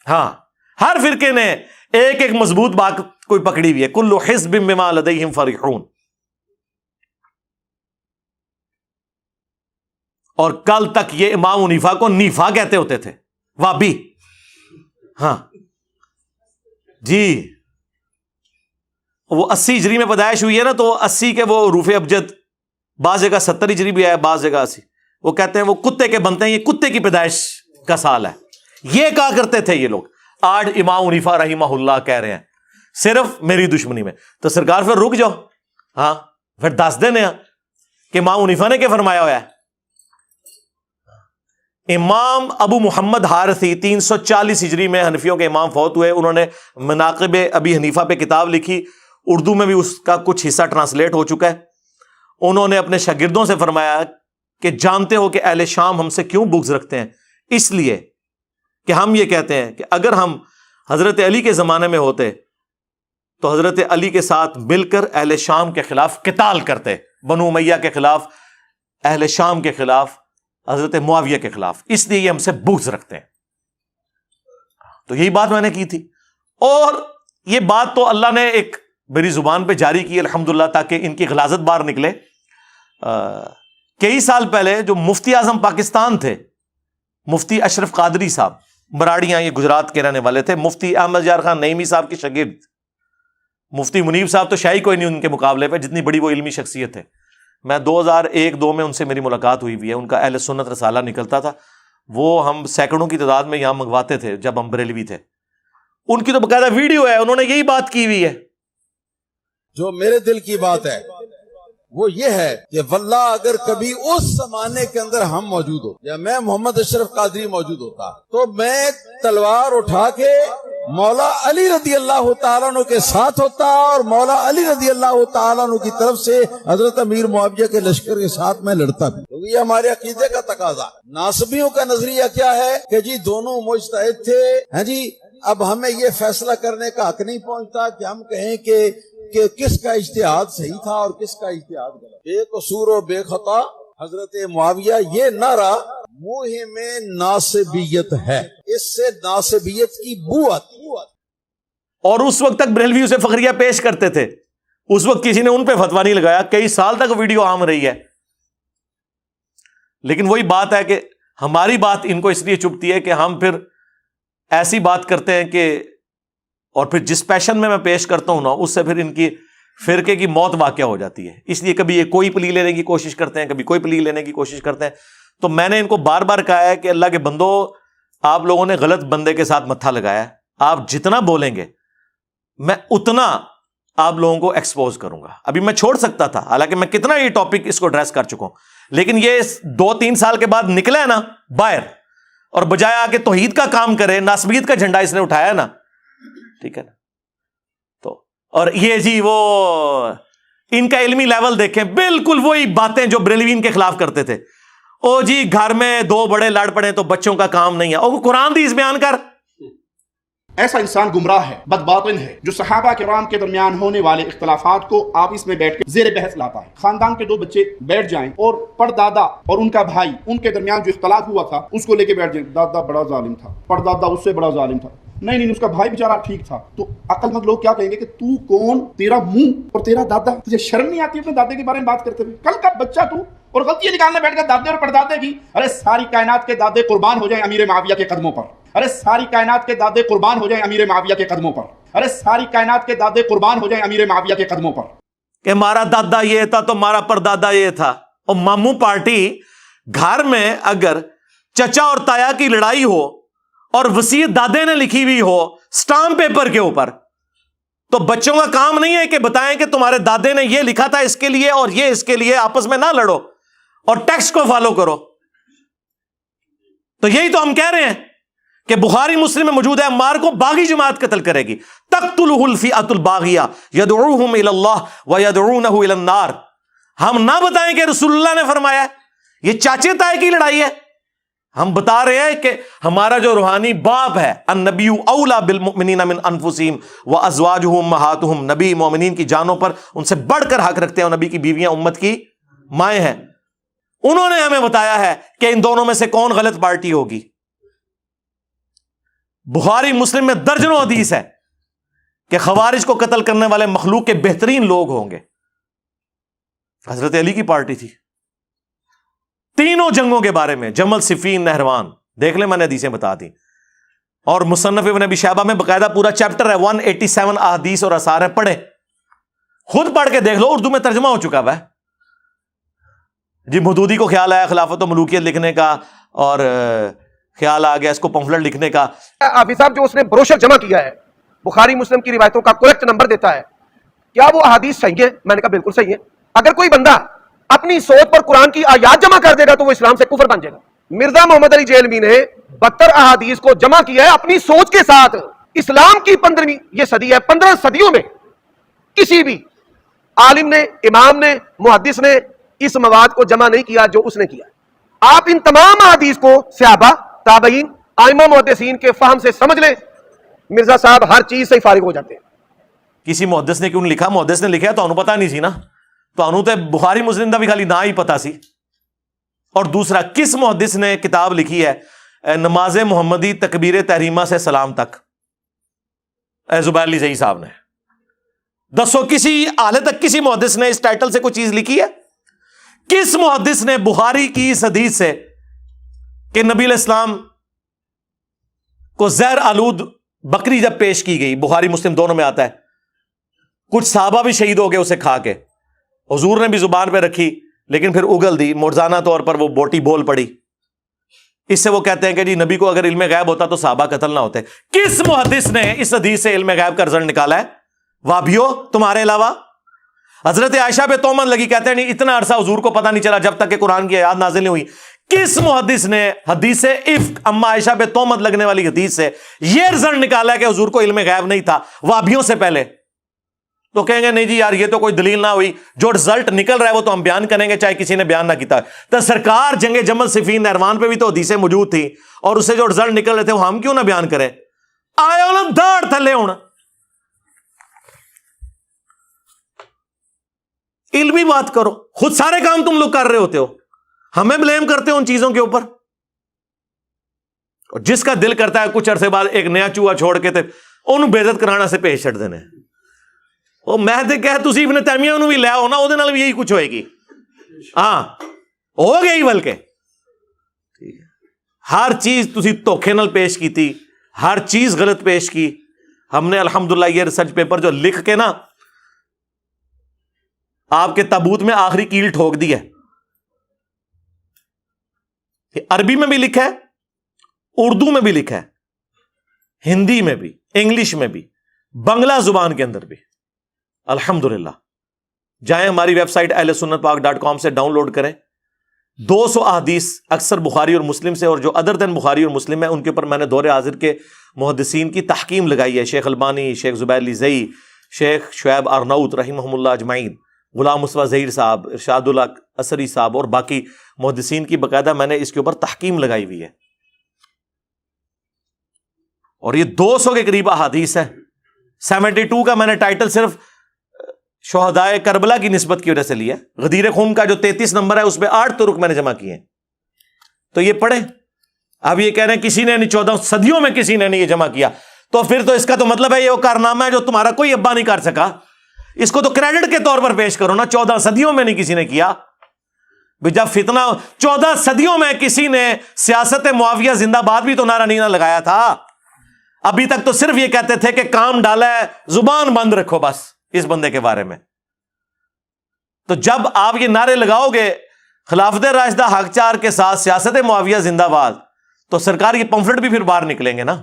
S1: ہاں، ہر فرقے نے ایک ایک مضبوط بات کوئی پکڑی ہوئی ہے، کل حزب بما لدیہم فرحون۔ اور کل تک یہ امام حنیفہ کو نیفا کہتے ہوتے تھے، وابی۔ ہاں جی، وہ 80 ہجری میں پیدائش ہوئی ہے نا، تو 80 کے وہ حروف ابجد، بعض جگہ 70 ہجری بھی ہے، بعض جگہ 80۔ وہ کہتے ہیں وہ کتے کے بنتے ہیں، یہ کتے کی پیدائش کا سال ہے، یہ کہا کرتے تھے یہ لوگ۔ آج امام حنیفہ رحمہ اللہ کہہ رہے ہیں صرف میری دشمنی میں، تو سرکار پھر رک جاؤ، ہاں پھر دس دینے کہ امام حنیفہ نے کیا فرمایا ہوا ہے۔ امام ابو محمد حارثی 340 ہجری میں حنفیوں کے امام فوت ہوئے، انہوں نے مناقب ابی حنیفہ پہ کتاب لکھی، اردو میں بھی اس کا کچھ حصہ ٹرانسلیٹ ہو چکا ہے۔ انہوں نے اپنے شاگردوں سے فرمایا کہ جانتے ہو کہ اہل شام ہم سے کیوں بغض رکھتے ہیں؟ اس لیے کہ ہم یہ کہتے ہیں کہ اگر ہم حضرت علی کے زمانے میں ہوتے تو حضرت علی کے ساتھ مل کر اہل شام کے خلاف قتال کرتے، بنو امیہ کے خلاف، اہل شام کے خلاف، حضرت معاویہ کے خلاف، اس لیے یہ ہم سے بغض رکھتے ہیں۔ تو یہی بات میں نے کی تھی، اور یہ بات تو اللہ نے ایک میری زبان پہ جاری کی الحمدللہ، تاکہ ان کی غلاظت باہر نکلے۔ کئی سال پہلے جو مفتی اعظم پاکستان تھے، مفتی اشرف قادری صاحب، مراڑیاں، یہ گجرات کے رہنے والے تھے، مفتی احمد یار خان نعیمی صاحب کے شاگرد، مفتی منیب صاحب تو شاہی کوئی نہیں ان کے مقابلے پہ، جتنی بڑی وہ علمی شخصیت ہے۔ میں 2001-2 میں ان سے میری ملاقات ہوئی ہوئی ہے، ان کا اہل سنت رسالہ نکلتا تھا، وہ ہم سینکڑوں کی تعداد میں یہاں منگواتے تھے جب ہم بریلوی تھے۔ ان کی تو باقاعدہ ویڈیو ہے، انہوں نے یہی بات کی ہوئی ہے۔
S6: جو میرے دل کی بات ہے وہ یہ ہے کہ واللہ اگر کبھی اس زمانے کے اندر ہم موجود ہو یا میں محمد اشرف قادری موجود ہوتا تو میں تلوار اٹھا کے مولا علی رضی اللہ تعالیٰ عنہ کے ساتھ ہوتا، اور مولا علی رضی اللہ تعالیٰ عنہ کی طرف سے حضرت امیر معاویہ کے لشکر کے ساتھ میں لڑتا بھی، کیونکہ یہ ہمارے عقیدے کا تقاضا۔ ناصبیوں کا نظریہ کیا ہے کہ جی دونوں مجتہد تھے، ہاں جی، اب ہمیں یہ فیصلہ کرنے کا حق نہیں پہنچتا کہ ہم کہیں کہ کس کا اجتہاد صحیح تھا اور کس کا اجتہاد غلط۔ بے قصور و بے خطا حضرت معاویہ، یہ نعرہ مہم ناصبیت ہے، اس سے ناصبیت کی بو آتی ہے۔
S1: اور اس وقت تک بریلوی اسے فخریہ پیش کرتے تھے، اس وقت کسی نے ان پہ فتویٰ نہیں لگایا، کئی سال تک ویڈیو عام رہی ہے۔ لیکن وہی بات ہے کہ ہماری بات ان کو اس لیے چبھتی ہے کہ ہم پھر ایسی بات کرتے ہیں کہ، اور پھر جس پیشن میں پیش کرتا ہوں نا، اس سے پھر ان کی فرقے کی موت واقع ہو جاتی ہے۔ اس لیے کبھی یہ کوئی پلی لینے کی کوشش کرتے ہیں، کبھی کوئی پلی لینے کی کوشش کرتے ہیں۔ تو میں نے ان کو بار بار کہا ہے کہ اللہ کے بندو، آپ لوگوں نے غلط بندے کے ساتھ متھا لگایا ہے، آپ جتنا بولیں گے میں اتنا آپ لوگوں کو ایکسپوز کروں گا۔ ابھی میں چھوڑ سکتا تھا، حالانکہ میں کتنا یہ ٹاپک اس کو ایڈریس کر چکا ہوں، لیکن یہ 2-3 سال کے بعد نکلا ہے نا باہر، اور بجائے آ کے توحید کا کام کرے، ناسبیت کا جھنڈا اس نے اٹھایا نا، ٹھیک ہے نا۔ تو اور یہ جی وہ ان کا علمی لیول دیکھیں، بالکل وہی باتیں جو بریلوین کے خلاف کرتے تھے۔ او جی گھر میں 2 بڑے لڑ پڑے تو بچوں کا کام نہیں ہے، او قرآن حدیث بیان کر۔
S7: ایسا انسان گمراہ ہے، بدباطن ہے، جو صحابہ کرام کے درمیان ہونے والے اختلافات کو آپس میں بیٹھ کے زیر بحث لاتا ہے۔ خاندان کے 2 بچے بیٹھ جائیں اور پردادا اور ان کا بھائی، ان کے درمیان جو اختلاف ہوا تھا اس کو لے کے بیٹھ جائیں، دادا بڑا ظالم تھا، پردادا اس سے بڑا ظالم تھا، نہیں اس کا بھائی بیچارہ ٹھیک تھا، تو عقل مند لوگ کیا کہیں گے کہ تو کون، تیرا منہ اور تیرا دادا، تجھے شرم نہیں آتی اپنے دادے کے بارے میں بات کرتے ہوئے؟ کل کا بچہ تو، اور غلطیاں نکالنے بیٹھ کر دادے اور پردادے کی۔ ارے ساری کائنات کے دادے قربان ہو جائیں امیر معاویہ کے قدموں پر، ارے ساری کائنات کے دادے قربان ہو جائیں امیر معاویہ کے قدموں پر، ارے ساری کائنات کے دادے قربان ہو جائیں امیر معاویہ کے قدموں پر۔
S1: کہ ہمارا دادا یہ تھا تو ہمارا پردادا یہ تھا۔ اور ماموں پارٹی، گھر میں اگر چچا اور تایا کی لڑائی ہو اور وصیت دادے نے لکھی ہوئی ہو سٹامپ پیپر کے اوپر، تو بچوں کا کام نہیں ہے کہ بتائیں کہ تمہارے دادے نے یہ لکھا تھا اس کے لیے اور یہ اس کے لیے، آپس میں نہ لڑو اور ٹیکسٹ کو فالو کرو۔ تو یہی تو ہم کہہ رہے ہیں کہ بخاری مسلم میں موجود ہے، عمار کو باغی جماعت قتل کرے گی، تقتلہ الفئۃ الباغیہ یدعوہم الی اللہ ویدعونہ الی النار۔ ہم نہ بتائیں کہ رسول اللہ نے فرمایا ہے، یہ چاچے تائے کی لڑائی ہے. ہم بتا رہے ہیں کہ ہمارا جو روحانی باپ ہے، النبی اولا بالمؤمنین من انفسہم وازواجہ امہاتہم، نبی مومنین کی جانوں پر ان سے بڑھ کر حق رکھتے ہیں، اور نبی کی بیویاں امت کی مائیں ہیں. انہوں نے ہمیں بتایا ہے کہ ان دونوں میں سے کون غلط پارٹی ہوگی. بخاری مسلم میں درجنوں حدیث ہے کہ خوارج کو قتل کرنے والے مخلوق کے بہترین لوگ ہوں گے. حضرت علی کی پارٹی تھی. تینوں جنگوں کے بارے میں، جمل، صفین، نہروان، دیکھ لیں، میں نے حدیثیں بتا دی. اور مصنف ابن ابی شیبہ میں باقاعدہ پورا چیپٹر ہے، 187 احادیث اور آثار ہیں، پڑھیں، خود پڑھ کے دیکھ لو، اردو میں ترجمہ ہو چکا ہے. جی مودودی کو خیال آیا خلافت و ملوکیت لکھنے کا، اور خیال آ گیا اس کو پمفلٹ لکھنے کا.
S8: حافظ صاحب جو اس نے بروشر جمع کیا ہے بخاری مسلم کی روایتوں کا کریکٹ نمبر دیتا ہے، کیا وہ احادیث صحیح ہے؟ میں نے کہا بالکل صحیح ہے. اگر کوئی بندہ اپنی سوچ پر قرآن کی آیات جمع کر دے گا تو وہ اسلام سے کفر بن جائے گا. مرزا محمد علی جیلوی نے 72 احادیث کو جمع کیا ہے اپنی سوچ کے ساتھ. اسلام کی 15ویں یہ صدی ہے، 15 صدیوں میں کسی بھی عالم نے، امام نے، محدث نے اس مواد کو جمع نہیں کیا جو اس نے کیا. آپ ان تمام احادیث کو صحابہ، تابعین، ائمہ محدثین کے فہم سے سمجھ لیں، مرزا صاحب ہر چیز سے فارغ ہو جاتے ہیں.
S1: کسی محدث نے کیوں نہیں لکھا؟ محدث نے لکھا تو انہوں پتہ نہیں سی نا، تو انہوں تے بخاری مسلم دا بھی خالی نہ ہی پتا سی. اور دوسرا، کس محدث نے کتاب لکھی ہے نماز محمدی تکبیر تحریمہ سے سلام تک؟ زبیر علی زئی صاحب نے. دسو کسی حال تک کسی محدث نے اس ٹائٹل سے کوئی چیز لکھی ہے؟ کس محدث نے بخاری کی اس حدیث سے کہ نبی علیہ السلام کو زہر آلود بکری جب پیش کی گئی، بخاری مسلم دونوں میں آتا ہے، کچھ صحابہ بھی شہید ہو گئے اسے کھا کے، حضور نے بھی زبان پہ رکھی لیکن پھر اگل دی، مرزانہ طور پر وہ بوٹی بول پڑی. اس سے وہ کہتے ہیں کہ جی نبی کو اگر علم غیب ہوتا تو صحابہ قتل نہ ہوتے. کس محدث نے اس حدیث سے علم غیب کا رزلٹ نکالا ہے؟ وابیو تمہارے علاوہ. حضرت عائشہ پہ تہمت لگی، کہتے ہیں نہیں اتنا عرصہ حضور کو پتہ نہیں چلا جب تک کہ قرآن کی آیات نازل نہیں ہوئی. کس محدث نے حدیث افک اما عائشہ پہ تہمت لگنے والی حدیث سے یہ رزلٹ نکالا ہے کہ حضور کو علم غیب نہیں تھا وابیوں سے پہلے؟ تو کہیں گے نہیں جی یار یہ تو کوئی دلیل نہ ہوئی، جو رزلٹ نکل رہا ہے وہ تو ہم بیان کریں گے چاہے کسی نے بیان نہ کیتا. تو سرکار جنگ جمل، صفین، نہروان پہ بھی تو حدیثیں موجود تھی، اور اسے جو رزلٹ نکل رہے تھے وہ ہم کیوں نہ بیان کریں؟ آئے نا داڑ تھلے ہونا، علمی بات کرو. خود سارے کام تم لوگ کر رہے ہوتے ہو، ہمیں بلیم کرتے ہو ان چیزوں کے اوپر. اور جس کا دل کرتا ہے کچھ عرصے بعد ایک نیا چوہا چھوڑ کے انہوں بے عزت کرانا سے پیش چھڑ دینے. وہ میں تے کہ تسی ابن تیمیہ انہوں بھی لے آؤ نا، وہ دے نال بھی یہی کچھ ہوئے گی. ہاں ہو گئی، بلکہ ہر چیز تسی دھوکھے نال پیش کی تھی، ہر چیز غلط پیش کی. ہم نے الحمدللہ یہ ریسرچ پیپر جو لکھ کے نا آپ کے تابوت میں آخری کیل ٹھوک دی ہے. عربی میں بھی لکھا ہے، اردو میں بھی لکھا ہے، ہندی میں بھی، انگلش میں بھی، بنگلہ زبان کے اندر بھی. الحمدللہ جائیں ہماری ویب سائٹ ahlsunnatpak.com سے ڈاؤن لوڈ کریں. 200 احادیث اکثر بخاری اور مسلم سے، اور جو ادر دین بخاری اور مسلم ہے ان کے اوپر میں نے دور حاضر کے محدثین کی تحکیم لگائی ہے. شیخ البانی، شیخ زبیر علی زئی، شیخ شعیب ارناؤت رحمہم اللہ اجمعین، غلام مصطفیٰ ظہیر صاحب، ارشاد اللہ اثری صاحب، اور باقی محدثین کی باقاعدہ میں نے اس کے اوپر تحکیم لگائی ہوئی ہے. اور یہ 200 کے قریب احادیث ہے. 72 کا میں نے ٹائٹل صرف شہدائے کربلا کی نسبت کی وجہ سے لیا. غدیر خم کا جو 33 نمبر ہے اس پہ 8 طرق میں نے جمع کیے ہیں، تو یہ پڑھیں. اب یہ کہہ رہے ہیں کسی نے نہیں، 14 صدیوں میں کسی نے نہیں یہ جمع کیا، تو پھر تو اس کا تو مطلب ہے یہ وہ کارنامہ ہے جو تمہارا کوئی ابا نہیں کر سکا. اس کو تو کریڈٹ کے طور پر پیش کرو نا، 14 صدیوں میں نہیں کسی نے کیا. جب فتنہ 14 صدیوں میں کسی نے سیاست معاویہ زندہ باد بھی تو نعرہ نہیں نہ لگایا تھا. ابھی تک تو صرف یہ کہتے تھے کہ کام ڈالا ہے، زبان بند رکھو بس اس بندے کے بارے میں. تو جب آپ یہ نعرے لگاؤ گے خلافت راشدہ حق چار کے ساتھ سیاست معاویہ زندہ باد، تو سرکار یہ پمفلٹ بھی پھر باہر نکلیں گے نا.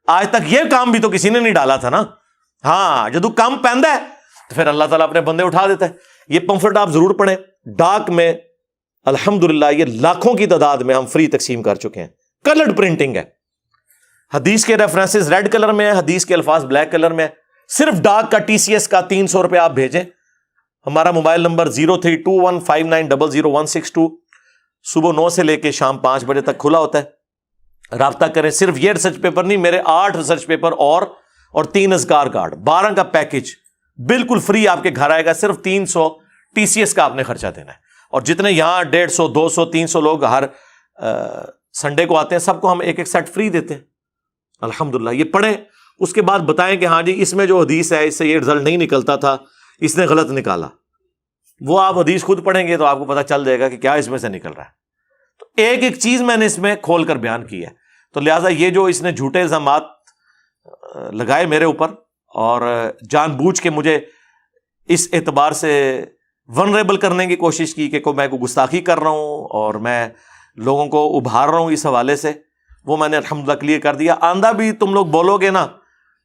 S1: آج تک یہ کام بھی تو کسی نے نہیں ڈالا تھا نا. ہاں جدو کام پہندا ہے تو پھر اللہ تعالیٰ اپنے بندے اٹھا دیتا ہے. یہ پمفلٹ آپ ضرور پڑھیں. ڈاک میں الحمدللہ یہ لاکھوں کی تعداد میں ہم فری تقسیم کر چکے ہیں. کلرڈ پرنٹنگ ہے، حدیث کے ریفرنسز ریڈ کلر میں ہے، حدیث کے الفاظ بلیک کلر میں ہے. صرف ڈاک کا TCS کا 300 روپے آپ بھیجیں. ہمارا موبائل نمبر 032159000162. صبح 9 سے لے کے شام 5 بجے تک کھلا ہوتا ہے. رابطہ کریں. صرف یہ ریسرچ پیپر نہیں، میرے 8 ریسرچ پیپر اور 3 اذکار کارڈ، 12 کا پیکج بالکل فری آپ کے گھر آئے گا. صرف 300 TCS کا آپ نے خرچہ دینا ہے. اور جتنے یہاں 150 200 300 لوگ ہر سنڈے کو آتے ہیں، سب کو ہم ایک سیٹ فری دیتے ہیں. الحمدللہ. یہ پڑھیں، اس کے بعد بتائیں کہ ہاں جی اس میں جو حدیث ہے اس سے یہ رزلٹ نہیں نکلتا تھا، اس نے غلط نکالا. وہ آپ حدیث خود پڑھیں گے تو آپ کو پتہ چل جائے گا کہ کیا اس میں سے نکل رہا ہے. تو ایک ایک چیز میں نے اس میں کھول کر بیان کی ہے. تو لہٰذا یہ جو اس نے جھوٹے الزامات لگائے میرے اوپر اور جان بوجھ کے مجھے اس اعتبار سے ونریبل کرنے کی کوشش کی کہ میں کوئی گستاخی کر رہا ہوں اور میں لوگوں کو ابھار رہا ہوں اس حوالے سے، وہ میں نے الحمدللہ کلیئر کر دیا. آندہ بھی تم لوگ بولو گے نا،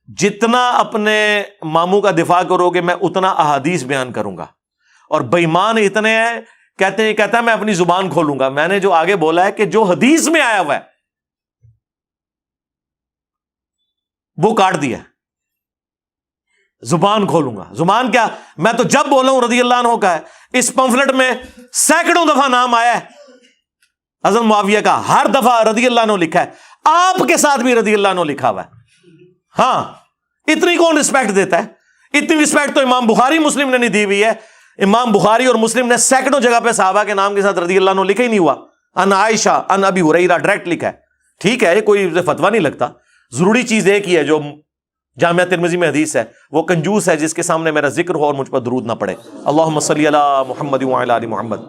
S1: جتنا اپنے ماموں کا دفاع کرو گے میں اتنا احادیث بیان کروں گا. اور بےمان اتنے ہیں، کہتا ہے میں اپنی زبان کھولوں گا. میں نے جو آگے بولا ہے کہ جو حدیث میں آیا ہوا ہے وہ کاٹ دیا. زبان کھولوں گا. زبان کیا، میں تو جب بولا ہوں رضی اللہ عنہ کا ہے. اس پمفلٹ میں سینکڑوں دفعہ نام آیا ہے حضرت معاویہ کا، ہر دفعہ رضی اللہ عنہ لکھا ہے. آپ کے ساتھ بھی رضی اللہ عنہ لکھا ہوا ہے. ہاں، اتنی کون رسپیکٹ دیتا ہے؟ اتنی رسپیکٹ تو امام بخاری مسلم نے نہیں دی ہوئی ہے. امام بخاری اور مسلم نے سینکڑوں جگہ پہ صحابہ کے نام کے ساتھ رضی اللہ عنہ لکھا ہی نہیں ہوا. ان عائشہ ان ابی ہریرہ ڈائریکٹ لکھا ہے. ٹھیک ہے، یہ کوئی فتویٰ نہیں لگتا. ضروری چیز ایک ہی ہے جو جامعہ ترمذی میں حدیث ہے، وہ کنجوس ہے جس کے سامنے میرا ذکر ہو اور مجھ پر درود نہ پڑے. اللہم صلی علی محمد وعلی آل محمد.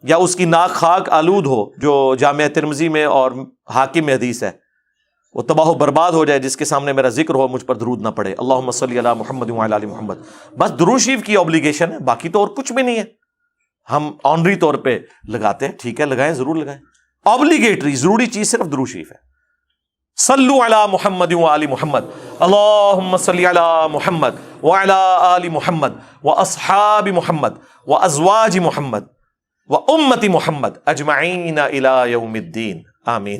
S1: یا اس کی ناک خاک آلود ہو جو جامعہ ترمذی میں اور حاکم میں حدیث ہے، وہ تباہ و برباد ہو جائے جس کے سامنے میرا ذکر ہو مجھ پر درود نہ پڑے. اللہم صلی علی محمد وعلی آل محمد. بس درود شریف کی اوبلیگیشن ہے، باقی تو اور کچھ بھی نہیں ہے. ہم آنری طور پہ لگاتے ہیں، ٹھیک ہے لگائیں، ضرور لگائیں. اوبلیگیٹری ضروری چیز صرف درود شریف ہے. صلو علی محمد وآل محمد. اللہم صلی علی محمد وعلی آل محمد واصحاب محمد وازواج محمد وامت محمد اجمعین الی یوم الدین. آمین.